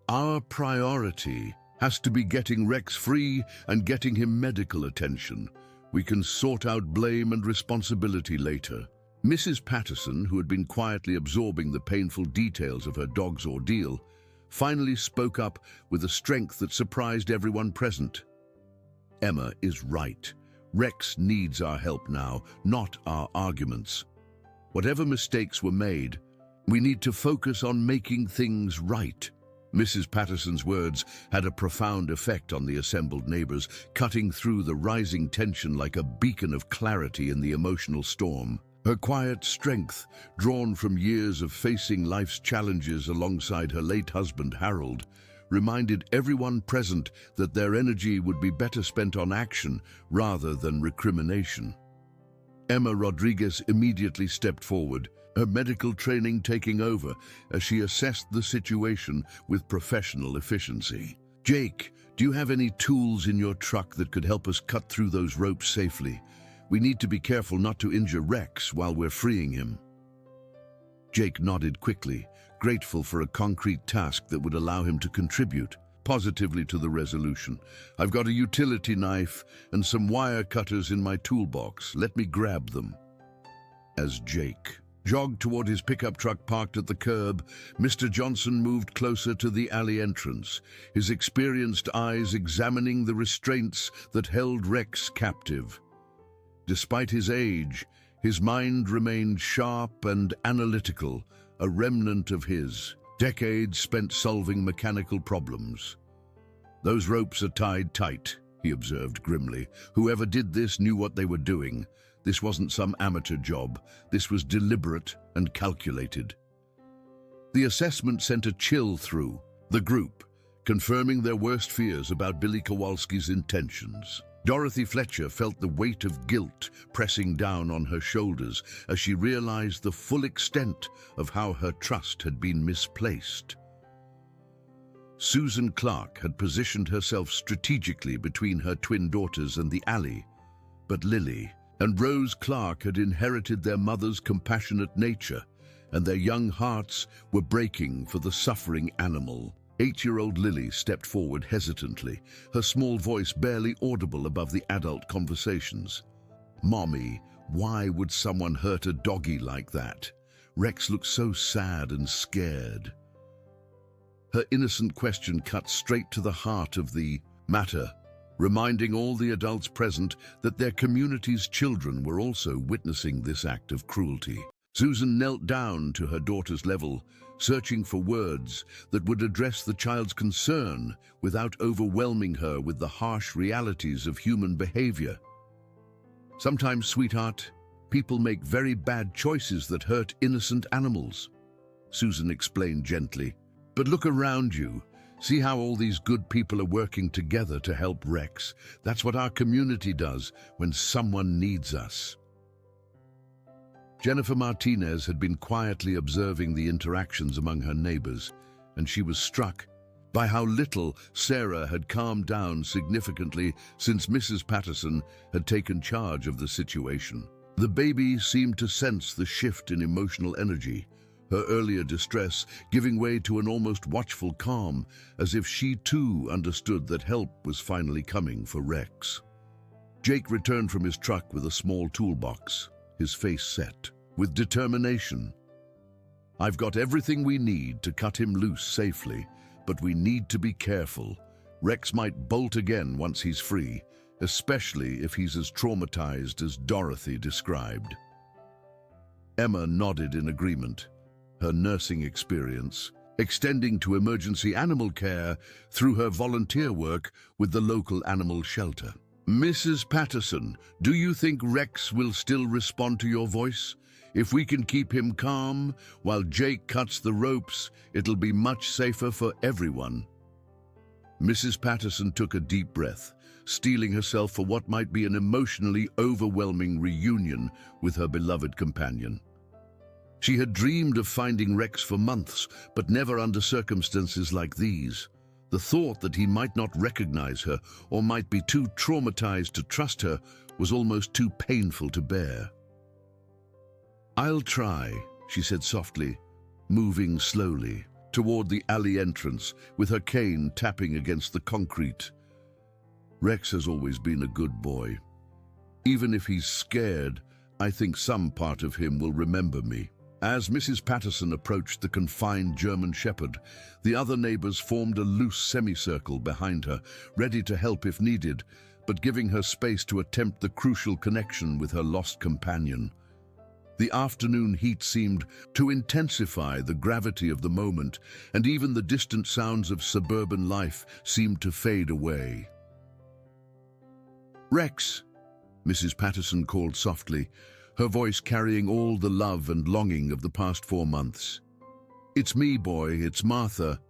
"our priority has to be getting Rex free and getting him medical attention. We can sort out blame and responsibility later." Mrs. Patterson, who had been quietly absorbing the painful details of her dog's ordeal, finally spoke up with a strength that surprised everyone present. "Emma is right. Rex needs our help now, not our arguments. Whatever mistakes were made, we need to focus on making things right." Mrs. Patterson's words had a profound effect on the assembled neighbors, cutting through the rising tension like a beacon of clarity in the emotional storm. Her quiet strength, drawn from years of facing life's challenges alongside her late husband Harold, reminded everyone present that their energy would be better spent on action rather than recrimination. Emma Rodriguez immediately stepped forward, her medical training taking over as she assessed the situation with professional efficiency. "Jake, do you have any tools in your truck that could help us cut through those ropes safely? We need to be careful not to injure Rex while we're freeing him." Jake nodded quickly, grateful for a concrete task that would allow him to contribute positively to the resolution. "I've got a utility knife and some wire cutters in my toolbox. Let me grab them." As Jake jogged toward his pickup truck parked at the curb, Mr. Johnson moved closer to the alley entrance, his experienced eyes examining the restraints that held Rex captive. Despite his age, his mind remained sharp and analytical, a remnant of his decades spent solving mechanical problems. "Those ropes are tied tight," he observed grimly. "Whoever did this knew what they were doing. This wasn't some amateur job. This was deliberate and calculated. The assessment sent a chill through the group, confirming their worst fears about Billy Kowalski's intentions. Dorothy Fletcher felt the weight of guilt pressing down on her shoulders as she realized the full extent of how her trust had been misplaced. Susan Clark had positioned herself strategically between her twin daughters and the alley, but Lily and Rose Clark had inherited their mother's compassionate nature, and their young hearts were breaking for the suffering animal. 8-year-old Lily stepped forward hesitantly, her small voice barely audible above the adult conversations. "Mommy, why would someone hurt a doggy like that? Rex looks so sad and scared." Her innocent question cut straight to the heart of the matter, reminding all the adults present that their community's children were also witnessing this act of cruelty. Susan knelt down to her daughter's level, searching for words that would address the child's concern without overwhelming her with the harsh realities of human behavior. "Sometimes, sweetheart, people make very bad choices that hurt innocent animals," Susan explained gently. "But look around you. See how all these good people are working together to help Rex. That's what our community does when someone needs us." Jennifer Martinez had been quietly observing the interactions among her neighbors, and she was struck by how little Sarah had calmed down significantly since Mrs. Patterson had taken charge of the situation. The baby seemed to sense the shift in emotional energy, her earlier distress giving way to an almost watchful calm, as if she too understood that help was finally coming for Rex. Jake returned from his truck with a small toolbox, his face set with determination. "I've got everything we need to cut him loose safely, but we need to be careful. Rex might bolt again once he's free, especially if he's as traumatized as Dorothy described." Emma nodded in agreement, her nursing experience extending to emergency animal care through her volunteer work with the local animal shelter. "Mrs. Patterson, do you think Rex will still respond to your voice? If we can keep him calm while Jake cuts the ropes, it'll be much safer for everyone." Mrs. Patterson took a deep breath, steeling herself for what might be an emotionally overwhelming reunion with her beloved companion. She had dreamed of finding Rex for months, but never under circumstances like these. The thought that he might not recognize her or might be too traumatized to trust her was almost too painful to bear. "I'll try," she said softly, moving slowly toward the alley entrance with her cane tapping against the concrete. "Rex has always been a good boy. Even if he's scared, I think some part of him will remember me." As Mrs. Patterson approached the confined German Shepherd, the other neighbors formed a loose semicircle behind her, ready to help if needed, but giving her space to attempt the crucial connection with her lost companion. The afternoon heat seemed to intensify the gravity of the moment, and even the distant sounds of suburban life seemed to fade away. "Rex," Mrs. Patterson called softly, her voice carrying all the love and longing of the past 4 months. "It's me, boy, it's Martha.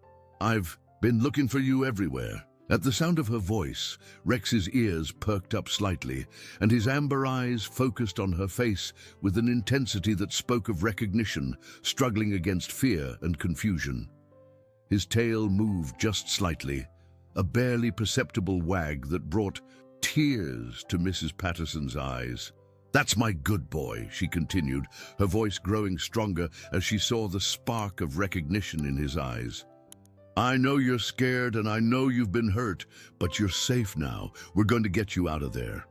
I've been looking for you everywhere." At the sound of her voice, Rex's ears perked up slightly, and his amber eyes focused on her face with an intensity that spoke of recognition, struggling against fear and confusion. His tail moved just slightly, a barely perceptible wag that brought tears to Mrs. Patterson's eyes. "That's my good boy," she continued, her voice growing stronger as she saw the spark of recognition in his eyes. "I know you're scared and I know you've been hurt, but you're safe now. We're going to get you out of there."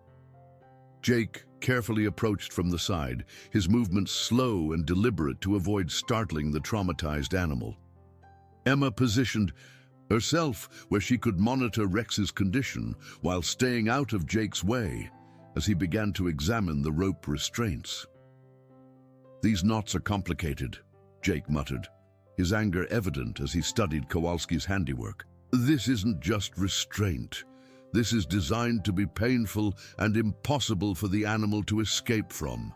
Jake carefully approached from the side, his movements slow and deliberate to avoid startling the traumatized animal. Emma positioned herself where she could monitor Rex's condition while staying out of Jake's way as he began to examine the rope restraints. "These knots are complicated," Jake muttered, his anger evident as he studied Kowalski's handiwork. "This isn't just restraint. This is designed to be painful and impossible for the animal to escape from.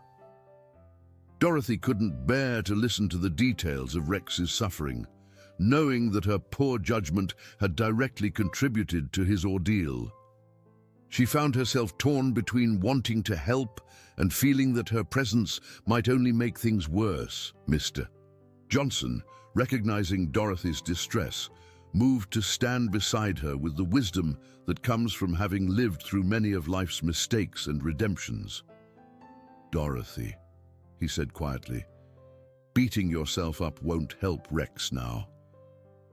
Dorothy couldn't bear to listen to the details of Rex's suffering, knowing that her poor judgment had directly contributed to his ordeal. She found herself torn between wanting to help and feeling that her presence might only make things worse. Mr. Johnson, recognizing Dorothy's distress, moved to stand beside her with the wisdom that comes from having lived through many of life's mistakes and redemptions. "Dorothy," he said quietly, "beating yourself up won't help Rex now.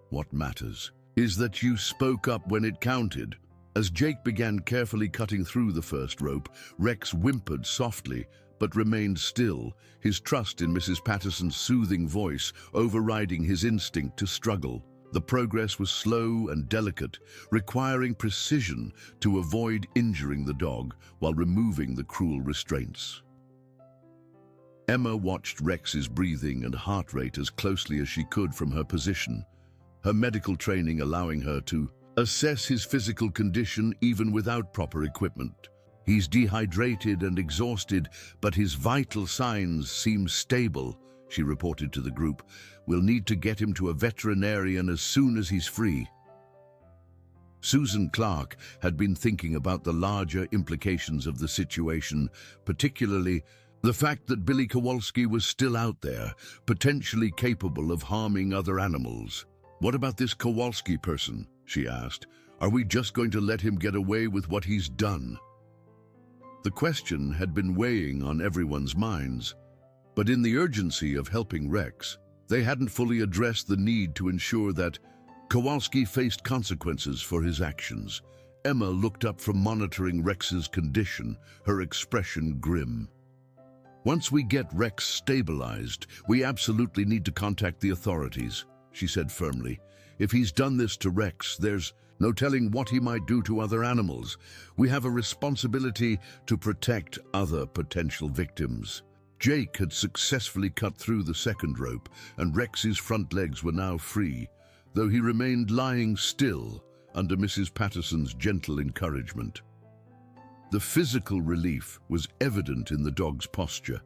What matters is that you spoke up when it counted." As Jake began carefully cutting through the first rope, Rex whimpered softly but remained still, his trust in Mrs. Patterson's soothing voice overriding his instinct to struggle. The progress was slow and delicate, requiring precision to avoid injuring the dog while removing the cruel restraints. Emma watched Rex's breathing and heart rate as closely as she could from her position, her medical training allowing her to assess his physical condition even without proper equipment. "He's dehydrated and exhausted, but his vital signs seem stable," she reported to the group. "We'll need to get him to a veterinarian as soon as he's free." Susan Clark had been thinking about the larger implications of the situation, particularly the fact that Billy Kowalski was still out there, potentially capable of harming other animals. "What about this Kowalski person?" she asked. "Are we just going to let him get away with what he's done?" The question had been weighing on everyone's minds, but in the urgency of helping Rex, they hadn't fully addressed the need to ensure that Kowalski faced consequences for his actions. Emma looked up from monitoring Rex's condition, her expression grim. "Once we get Rex stabilized, we absolutely need to contact the authorities," she said firmly. "If he's done this to Rex, there's no telling what he might do to other animals. We have a responsibility to protect other potential victims." Jake had successfully cut through the second rope, and Rex's front legs were now free, though he remained lying still under Mrs. Patterson's gentle encouragement. The physical relief was evident in the dog's posture,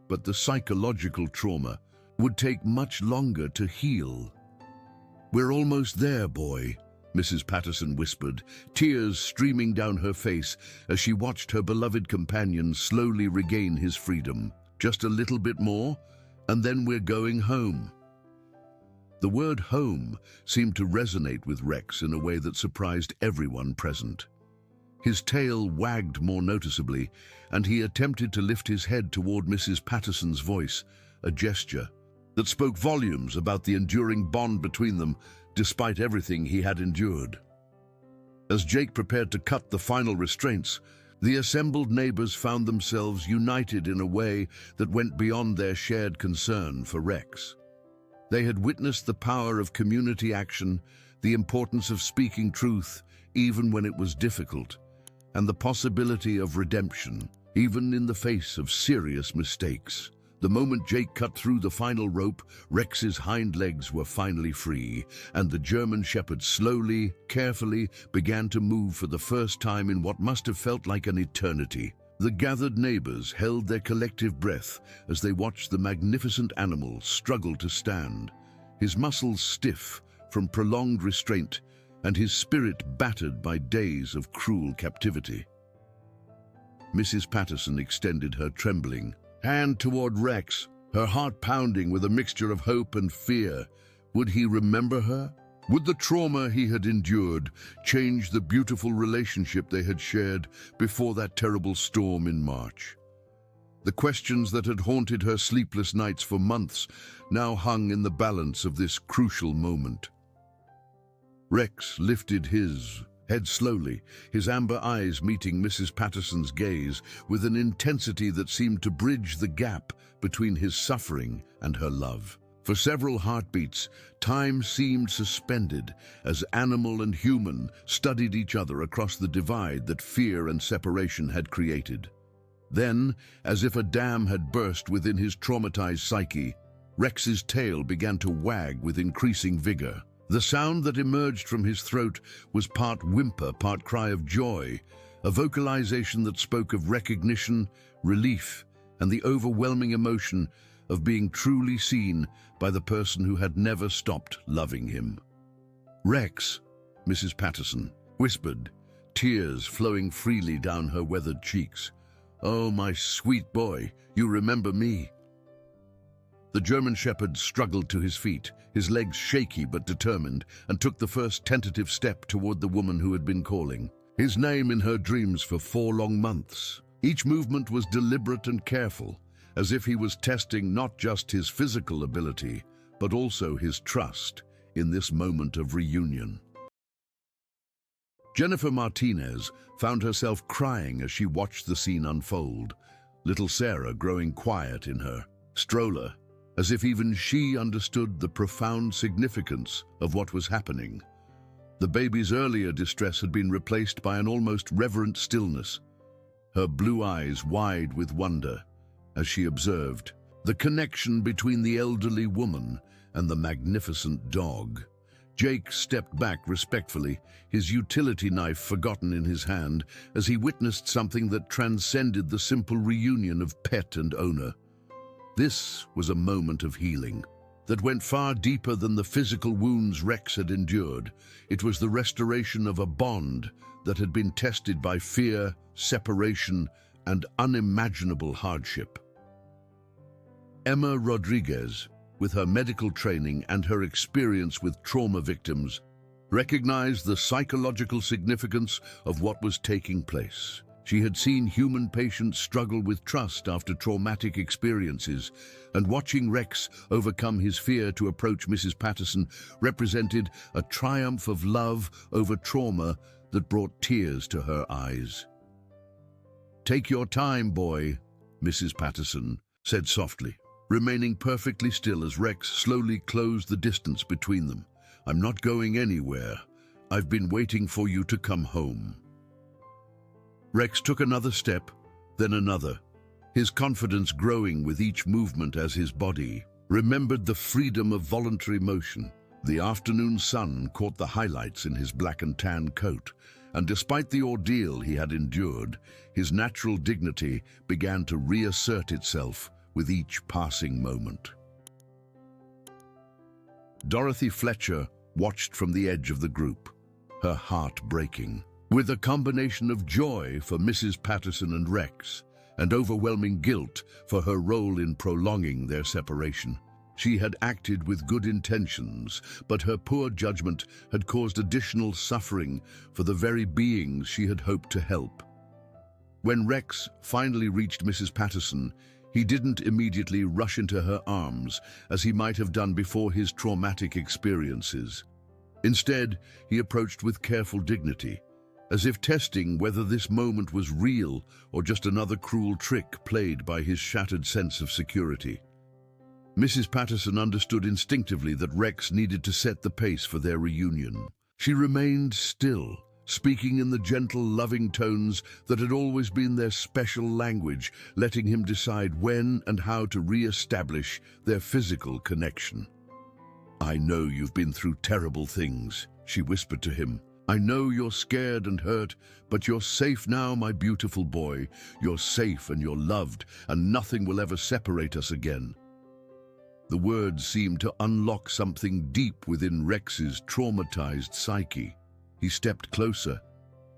but the psychological trauma would take much longer to heal. "We're almost there, boy," Mrs. Patterson whispered, tears streaming down her face as she watched her beloved companion slowly regain his freedom. "Just a little bit more, and then we're going home." The word home seemed to resonate with Rex in a way that surprised everyone present. His tail wagged more noticeably, and he attempted to lift his head toward Mrs. Patterson's voice, a gesture that spoke volumes about the enduring bond between them, despite everything he had endured. As Jake prepared to cut the final restraints, the assembled neighbors found themselves united in a way that went beyond their shared concern for Rex. They had witnessed the power of community action, the importance of speaking truth, even when it was difficult, and the possibility of redemption, even in the face of serious mistakes. The moment Jake cut through the final rope, Rex's hind legs were finally free, and the German Shepherd slowly, carefully began to move for the first time in what must have felt like an eternity. The gathered neighbors held their collective breath as they watched the magnificent animal struggle to stand, his muscles stiff from prolonged restraint and his spirit battered by days of cruel captivity. Mrs. Patterson extended her trembling hand toward Rex, her heart pounding with a mixture of hope and fear. Would he remember her? Would the trauma he had endured change the beautiful relationship they had shared before that terrible storm in March? The questions that had haunted her sleepless nights for months now hung in the balance of this crucial moment. Rex lifted his head slowly, his amber eyes meeting Mrs. Patterson's gaze with an intensity that seemed to bridge the gap between his suffering and her love. For several heartbeats, time seemed suspended as animal and human studied each other across the divide that fear and separation had created. Then, as if a dam had burst within his traumatized psyche, Rex's tail began to wag with increasing vigor. The sound that emerged from his throat was part whimper, part cry of joy, a vocalization that spoke of recognition, relief, and the overwhelming emotion of being truly seen by the person who had never stopped loving him. "Rex," Mrs. Patterson whispered, tears flowing freely down her weathered cheeks. "Oh, my sweet boy, you remember me." The German shepherd struggled to his feet, his legs shaky but determined, and took the first tentative step toward the woman who had been calling. His name in her dreams for 4 long months. Each movement was deliberate and careful, as if he was testing not just his physical ability, but also his trust in this moment of reunion. Jennifer Martinez found herself crying as she watched the scene unfold, little Sarah growing quiet in her stroller, as if even she understood the profound significance of what was happening. The baby's earlier distress had been replaced by an almost reverent stillness, her blue eyes wide with wonder as she observed the connection between the elderly woman and the magnificent dog. Jake stepped back respectfully, his utility knife forgotten in his hand, as he witnessed something that transcended the simple reunion of pet and owner. This was a moment of healing that went far deeper than the physical wounds Rex had endured. It was the restoration of a bond that had been tested by fear, separation, and unimaginable hardship. Emma Rodriguez, with her medical training and her experience with trauma victims, recognized the psychological significance of what was taking place. She had seen human patients struggle with trust after traumatic experiences, and watching Rex overcome his fear to approach Mrs. Patterson represented a triumph of love over trauma that brought tears to her eyes. "Take your time, boy," Mrs. Patterson said softly, remaining perfectly still as Rex slowly closed the distance between them. "I'm not going anywhere. I've been waiting for you to come home." Rex took another step, then another, his confidence growing with each movement as his body remembered the freedom of voluntary motion. The afternoon sun caught the highlights in his black and tan coat, and despite the ordeal he had endured, his natural dignity began to reassert itself with each passing moment. Dorothy Fletcher watched from the edge of the group, her heart breaking, with a combination of joy for Mrs. Patterson and Rex, and overwhelming guilt for her role in prolonging their separation. She had acted with good intentions, but her poor judgment had caused additional suffering for the very beings she had hoped to help. When Rex finally reached Mrs. Patterson, he didn't immediately rush into her arms as he might have done before his traumatic experiences. Instead, he approached with careful dignity, as if testing whether this moment was real or just another cruel trick played by his shattered sense of security. Mrs. Patterson understood instinctively that Rex needed to set the pace for their reunion. She remained still, speaking in the gentle, loving tones that had always been their special language, letting him decide when and how to re-establish their physical connection. "I know you've been through terrible things," she whispered to him. "I know you're scared and hurt, but you're safe now, my beautiful boy. You're safe and you're loved, and nothing will ever separate us again." The words seemed to unlock something deep within Rex's traumatized psyche. He stepped closer,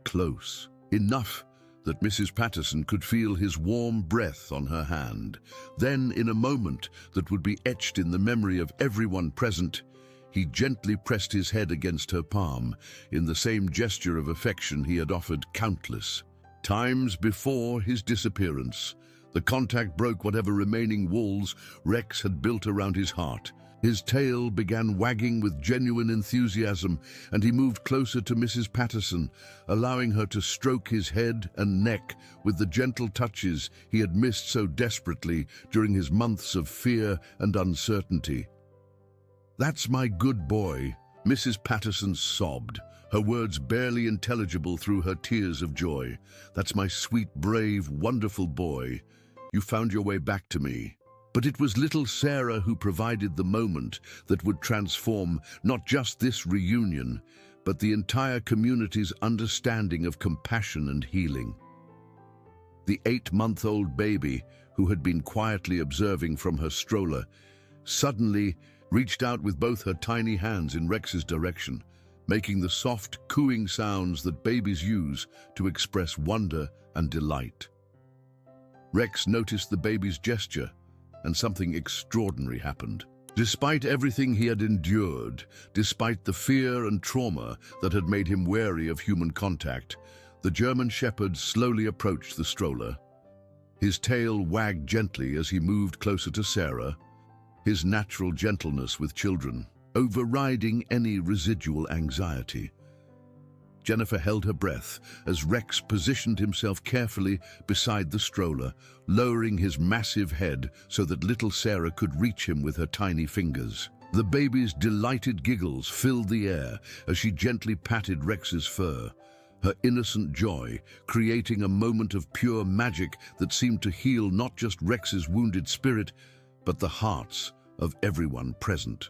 close, enough that Mrs. Patterson could feel his warm breath on her hand. Then, in a moment that would be etched in the memory of everyone present, he gently pressed his head against her palm, in the same gesture of affection he had offered countless times before his disappearance. The contact broke whatever remaining walls Rex had built around his heart. His tail began wagging with genuine enthusiasm, and he moved closer to Mrs. Patterson, allowing her to stroke his head and neck with the gentle touches he had missed so desperately during his months of fear and uncertainty. "That's my good boy," Mrs. Patterson sobbed, her words barely intelligible through her tears of joy. "That's my sweet, brave, wonderful boy. You found your way back to me." But it was little Sarah who provided the moment that would transform not just this reunion, but the entire community's understanding of compassion and healing. The 8-month-old baby, who had been quietly observing from her stroller, suddenly reached out with both her tiny hands in Rex's direction, making the soft, cooing sounds that babies use to express wonder and delight. Rex noticed the baby's gesture, and something extraordinary happened. Despite everything he had endured, despite the fear and trauma that had made him wary of human contact, the German Shepherd slowly approached the stroller. His tail wagged gently as he moved closer to Sarah, his natural gentleness with children overriding any residual anxiety. Jennifer held her breath as Rex positioned himself carefully beside the stroller, lowering his massive head so that little Sarah could reach him with her tiny fingers. The baby's delighted giggles filled the air as she gently patted Rex's fur, her innocent joy creating a moment of pure magic that seemed to heal not just Rex's wounded spirit, but the hearts of everyone present.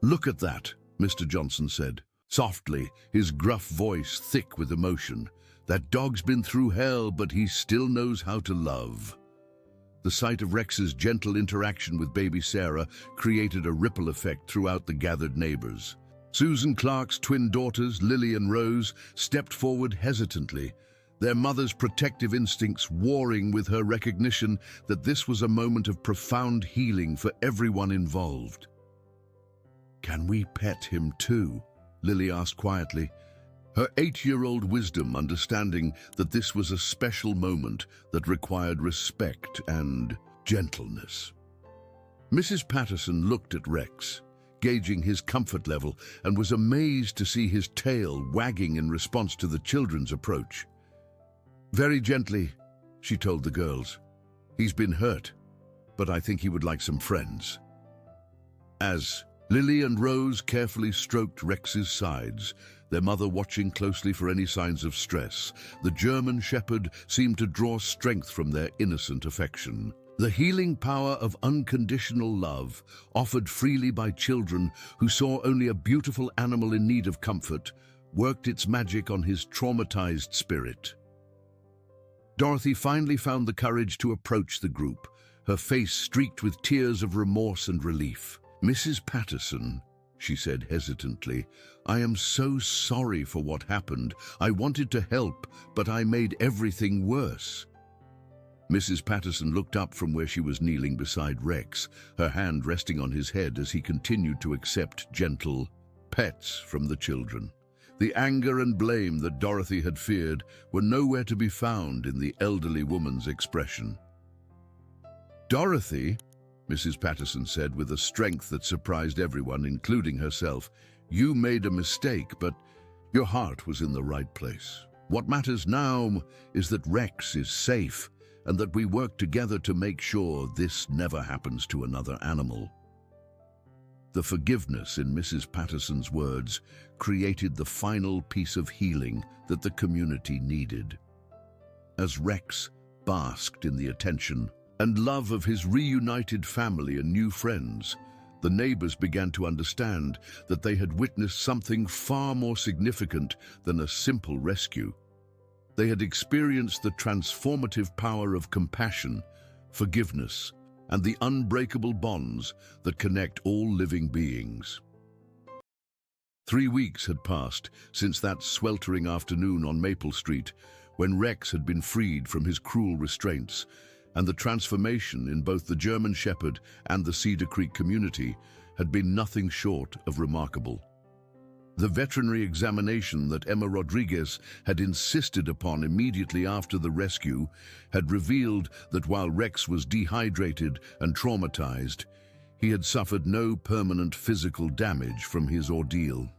"Look at that," Mr. Johnson said, softly, his gruff voice thick with emotion. "That dog's been through hell, but he still knows how to love." The sight of Rex's gentle interaction with baby Sarah created a ripple effect throughout the gathered neighbors. Susan Clark's twin daughters, Lily and Rose, stepped forward hesitantly, their mother's protective instincts warring with her recognition that this was a moment of profound healing for everyone involved. "Can we pet him too?" Lily asked quietly, her 8-year-old wisdom understanding that this was a special moment that required respect and gentleness. Mrs. Patterson looked at Rex, gauging his comfort level, and was amazed to see his tail wagging in response to the children's approach. "Very gently," she told the girls. "He's been hurt, but I think he would like some friends." As Lily and Rose carefully stroked Rex's sides, their mother watching closely for any signs of stress, the German Shepherd seemed to draw strength from their innocent affection. The healing power of unconditional love, offered freely by children who saw only a beautiful animal in need of comfort, worked its magic on his traumatized spirit. Dorothy finally found the courage to approach the group, her face streaked with tears of remorse and relief. "Mrs. Patterson," she said hesitantly, "I am so sorry for what happened. I wanted to help, but I made everything worse." Mrs. Patterson looked up from where she was kneeling beside Rex, her hand resting on his head as he continued to accept gentle pets from the children. The anger and blame that Dorothy had feared were nowhere to be found in the elderly woman's expression. "Dorothy," Mrs. Patterson said with a strength that surprised everyone, including herself, "you made a mistake, but your heart was in the right place. What matters now is that Rex is safe and that we work together to make sure this never happens to another animal." The forgiveness in Mrs. Patterson's words created the final piece of healing that the community needed. As Rex basked in the attention and love of his reunited family and new friends, the neighbors began to understand that they had witnessed something far more significant than a simple rescue. They had experienced the transformative power of compassion, forgiveness, and the unbreakable bonds that connect all living beings. 3 weeks had passed since that sweltering afternoon on Maple Street, when Rex had been freed from his cruel restraints, and the transformation in both the German Shepherd and the Cedar Creek community had been nothing short of remarkable. The veterinary examination that Emma Rodriguez had insisted upon immediately after the rescue had revealed that while Rex was dehydrated and traumatized, he had suffered no permanent physical damage from his ordeal.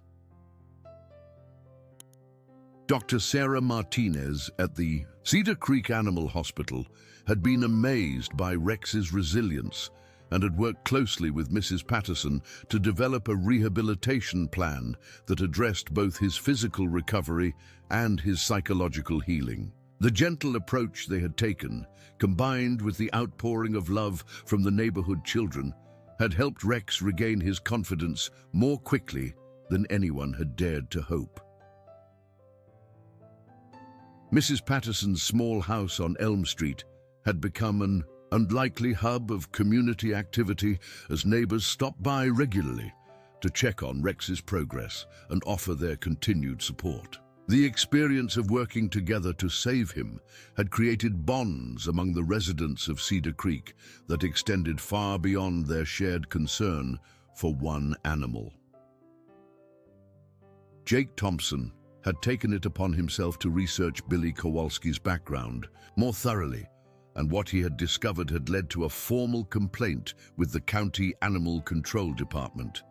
Dr. Sarah Martinez at the Cedar Creek Animal Hospital had been amazed by Rex's resilience and had worked closely with Mrs. Patterson to develop a rehabilitation plan that addressed both his physical recovery and his psychological healing. The gentle approach they had taken, combined with the outpouring of love from the neighborhood children, had helped Rex regain his confidence more quickly than anyone had dared to hope. Mrs. Patterson's small house on Elm Street had become an unlikely hub of community activity as neighbors stopped by regularly to check on Rex's progress and offer their continued support. The experience of working together to save him had created bonds among the residents of Cedar Creek that extended far beyond their shared concern for one animal. Jake Thompson had taken it upon himself to research Billy Kowalski's background more thoroughly, and what he had discovered had led to a formal complaint with the County Animal Control Department.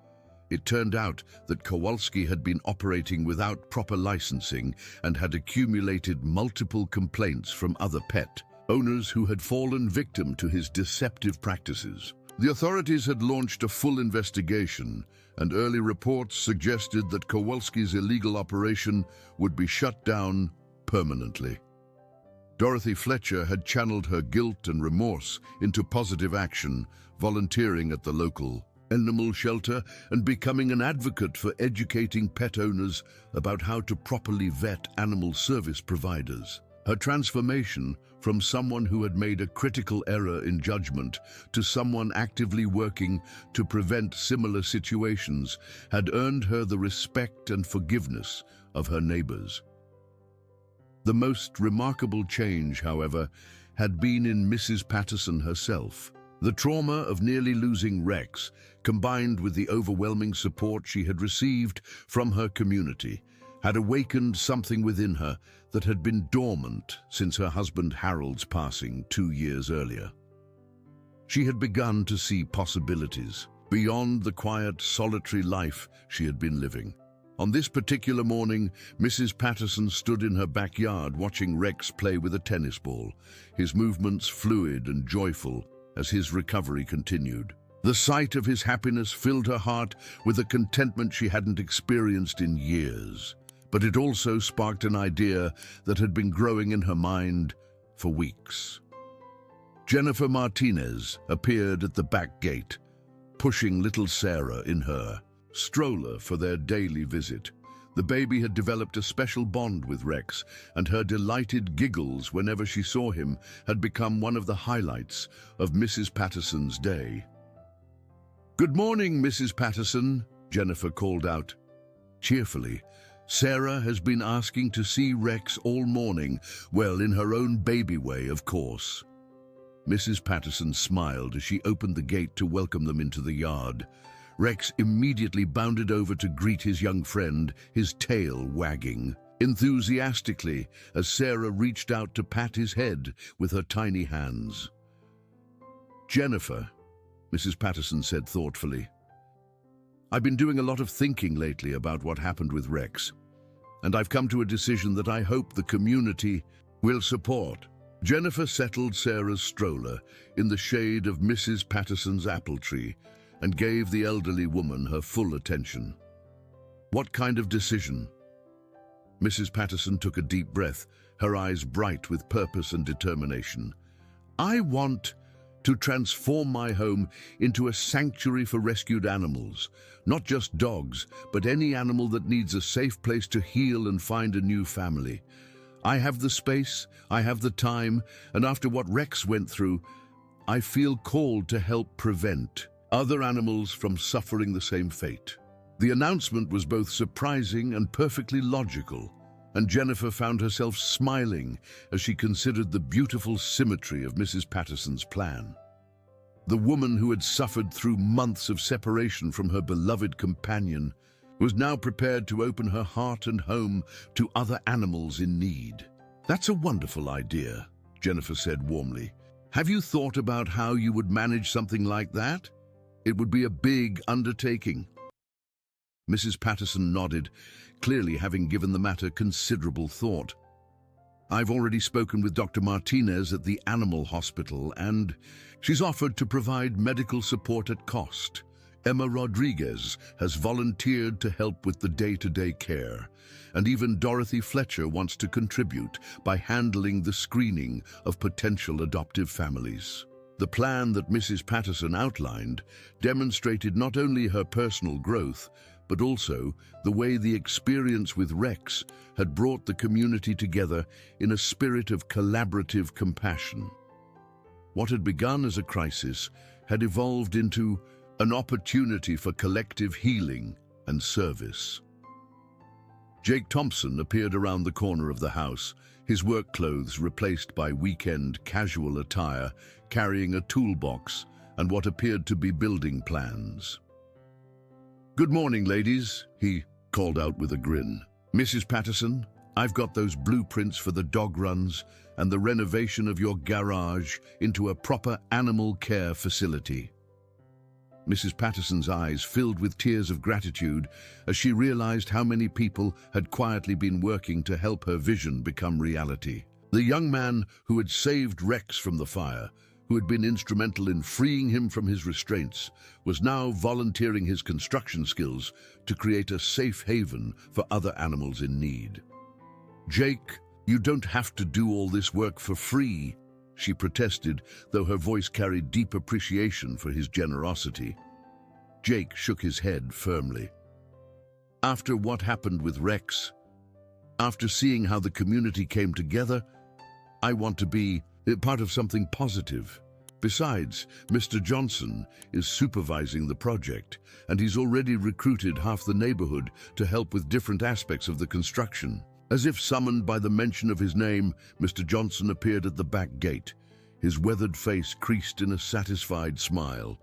It turned out that Kowalski had been operating without proper licensing and had accumulated multiple complaints from other pet owners who had fallen victim to his deceptive practices. The authorities had launched a full investigation, and early reports suggested that Kowalski's illegal operation would be shut down permanently. Dorothy Fletcher had channeled her guilt and remorse into positive action, volunteering at the local animal shelter and becoming an advocate for educating pet owners about how to properly vet animal service providers. Her transformation from someone who had made a critical error in judgment to someone actively working to prevent similar situations had earned her the respect and forgiveness of her neighbors. The most remarkable change, however, had been in Mrs. Patterson herself. The trauma of nearly losing Rex, combined with the overwhelming support she had received from her community, had awakened something within her that had been dormant since her husband Harold's passing 2 years earlier. She had begun to see possibilities beyond the quiet, solitary life she had been living. On this particular morning, Mrs. Patterson stood in her backyard watching Rex play with a tennis ball, his movements fluid and joyful as his recovery continued. The sight of his happiness filled her heart with a contentment she hadn't experienced in years, but it also sparked an idea that had been growing in her mind for weeks. Jennifer Martinez appeared at the back gate, pushing little Sarah in her stroller for their daily visit. The baby had developed a special bond with Rex, and her delighted giggles whenever she saw him had become one of the highlights of Mrs. Patterson's day. "Good morning, Mrs. Patterson," Jennifer called out cheerfully. "Sarah has been asking to see Rex all morning, well, in her own baby way, of course." Mrs. Patterson smiled as she opened the gate to welcome them into the yard. Rex immediately bounded over to greet his young friend, his tail wagging enthusiastically as Sarah reached out to pat his head with her tiny hands. "Jennifer," Mrs. Patterson said thoughtfully, "I've been doing a lot of thinking lately about what happened with Rex, and I've come to a decision that I hope the community will support." Jennifer settled Sarah's stroller in the shade of Mrs. Patterson's apple tree and gave the elderly woman her full attention. "What kind of decision?" Mrs. Patterson took a deep breath, her eyes bright with purpose and determination. "I want to transform my home into a sanctuary for rescued animals, not just dogs, but any animal that needs a safe place to heal and find a new family. I have the space, I have the time, and after what Rex went through, I feel called to help prevent other animals from suffering the same fate." The announcement was both surprising and perfectly logical, and Jennifer found herself smiling as she considered the beautiful symmetry of Mrs. Patterson's plan. The woman who had suffered through months of separation from her beloved companion was now prepared to open her heart and home to other animals in need. "That's a wonderful idea," Jennifer said warmly. "Have you thought about how you would manage something like that? It would be a big undertaking." Mrs. Patterson nodded, clearly having given the matter considerable thought. "I've already spoken with Dr. Martinez at the animal hospital, and she's offered to provide medical support at cost. Emma Rodriguez has volunteered to help with the day-to-day care, and even Dorothy Fletcher wants to contribute by handling the screening of potential adoptive families. The plan that Mrs. Patterson outlined demonstrated not only her personal growth, but also the way the experience with Rex had brought the community together in a spirit of collaborative compassion. What had begun as a crisis had evolved into an opportunity for collective healing and service. Jake Thompson appeared around the corner of the house, his work clothes replaced by weekend casual attire, carrying a toolbox and what appeared to be building plans. "Good morning, ladies," he called out with a grin. "Mrs. Patterson, I've got those blueprints for the dog runs and the renovation of your garage into a proper animal care facility." Mrs. Patterson's eyes filled with tears of gratitude as she realized how many people had quietly been working to help her vision become reality. The young man who had saved Rex from the fire, who had been instrumental in freeing him from his restraints, was now volunteering his construction skills to create a safe haven for other animals in need. "Jake, you don't have to do all this work for free," she protested, though her voice carried deep appreciation for his generosity. Jake shook his head firmly. "After what happened with Rex, after seeing how the community came together, I want to be part of something positive. Besides, Mr. Johnson is supervising the project, and he's already recruited half the neighborhood to help with different aspects of the construction." As if summoned by the mention of his name, Mr. Johnson appeared at the back gate, his weathered face creased in a satisfied smile.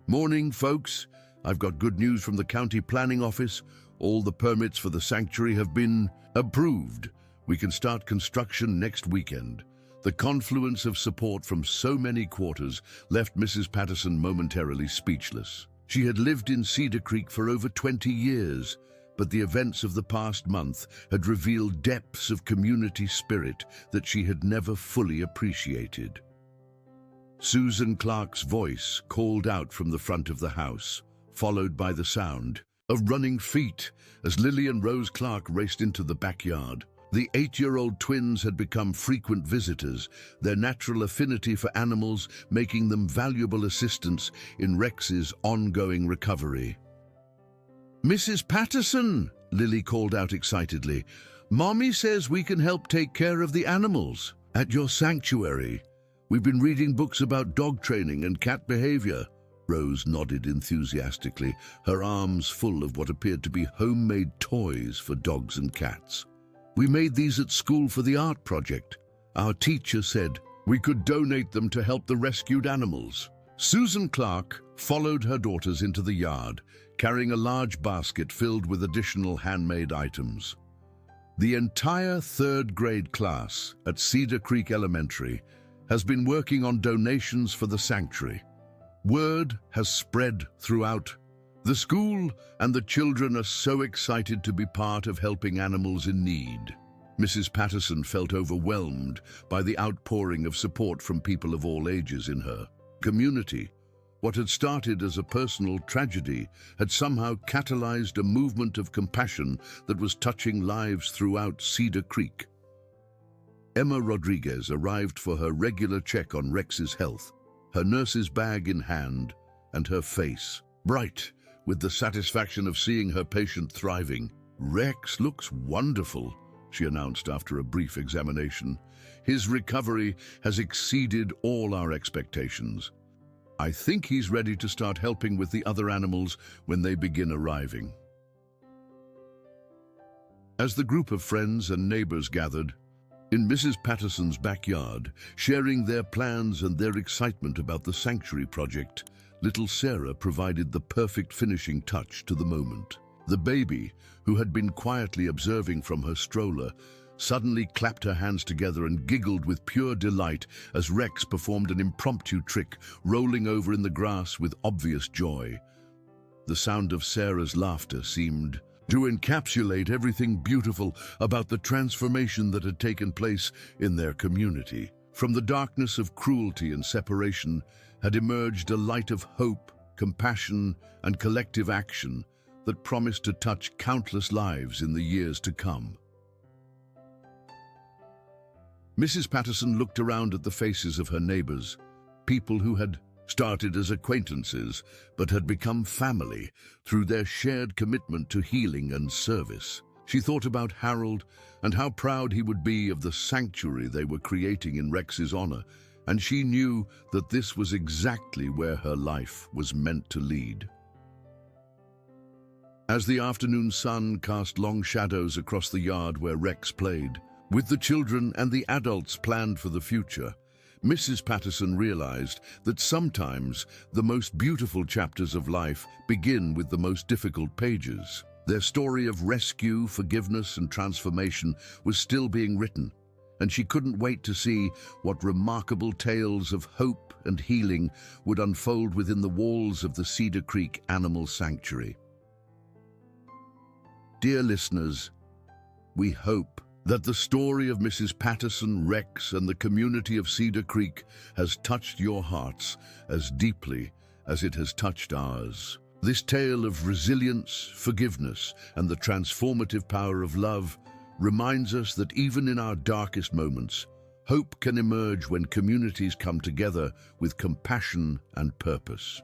"Morning, folks. I've got good news from the county planning office. All the permits for the sanctuary have been approved. We can start construction next weekend." The confluence of support from so many quarters left Mrs. Patterson momentarily speechless. She had lived in Cedar Creek for over 20 years, but the events of the past month had revealed depths of community spirit that she had never fully appreciated. Susan Clark's voice called out from the front of the house, followed by the sound of running feet as Lily and Rose Clark raced into the backyard. The 8-year-old twins had become frequent visitors, their natural affinity for animals making them valuable assistants in Rex's ongoing recovery. "Mrs. Patterson," Lily called out excitedly, "Mommy says we can help take care of the animals at your sanctuary. We've been reading books about dog training and cat behavior." Rose nodded enthusiastically, her arms full of what appeared to be homemade toys for dogs and cats. "We made these at school for the art project. Our teacher said we could donate them to help the rescued animals." Susan Clark followed her daughters into the yard, carrying a large basket filled with additional handmade items. The entire third-grade class at Cedar Creek Elementary has been working on donations for the sanctuary. Word has spread throughout the school, and the children are so excited to be part of helping animals in need. Mrs. Patterson felt overwhelmed by the outpouring of support from people of all ages in her community. What had started as a personal tragedy had somehow catalyzed a movement of compassion that was touching lives throughout Cedar Creek. Emma Rodriguez arrived for her regular check on Rex's health, her nurse's bag in hand and her face bright with the satisfaction of seeing her patient thriving. "Rex looks wonderful," she announced after a brief examination. "His recovery has exceeded all our expectations. I think he's ready to start helping with the other animals when they begin arriving." As the group of friends and neighbors gathered in Mrs. Patterson's backyard, sharing their plans and their excitement about the sanctuary project, little Sarah provided the perfect finishing touch to the moment. The baby, who had been quietly observing from her stroller, suddenly clapped her hands together and giggled with pure delight as Rex performed an impromptu trick, rolling over in the grass with obvious joy. The sound of Sarah's laughter seemed to encapsulate everything beautiful about the transformation that had taken place in their community. From the darkness of cruelty and separation had emerged a light of hope, compassion, and collective action that promised to touch countless lives in the years to come. Mrs. Patterson looked around at the faces of her neighbors, people who had started as acquaintances but had become family through their shared commitment to healing and service. She thought about Harold and how proud he would be of the sanctuary they were creating in Rex's honor, and she knew that this was exactly where her life was meant to lead. As the afternoon sun cast long shadows across the yard where Rex played, with the children and the adults planned for the future, Mrs. Patterson realized that sometimes the most beautiful chapters of life begin with the most difficult pages. Their story of rescue, forgiveness, and transformation was still being written, and she couldn't wait to see what remarkable tales of hope and healing would unfold within the walls of the Cedar Creek Animal Sanctuary. Dear listeners, we hope that the story of Mrs. Patterson, Rex, and the community of Cedar Creek has touched your hearts as deeply as it has touched ours. This tale of resilience, forgiveness, and the transformative power of love reminds us that even in our darkest moments, hope can emerge when communities come together with compassion and purpose.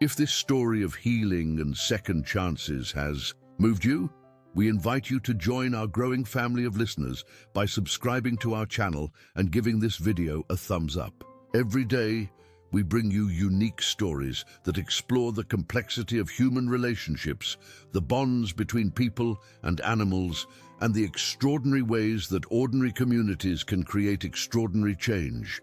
If this story of healing and second chances has moved you, we invite you to join our growing family of listeners by subscribing to our channel and giving this video a thumbs up. Every day, we bring you unique stories that explore the complexity of human relationships, the bonds between people and animals, and the extraordinary ways that ordinary communities can create extraordinary change.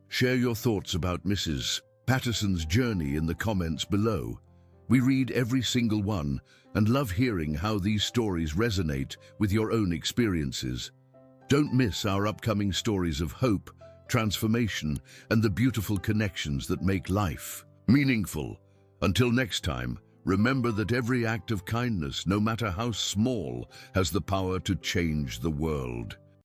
Share your thoughts about Mrs. Patterson's journey in the comments below. We read every single one and love hearing how these stories resonate with your own experiences. Don't miss our upcoming stories of hope, transformation, and the beautiful connections that make life meaningful. Until next time, remember that every act of kindness, no matter how small, has the power to change the world.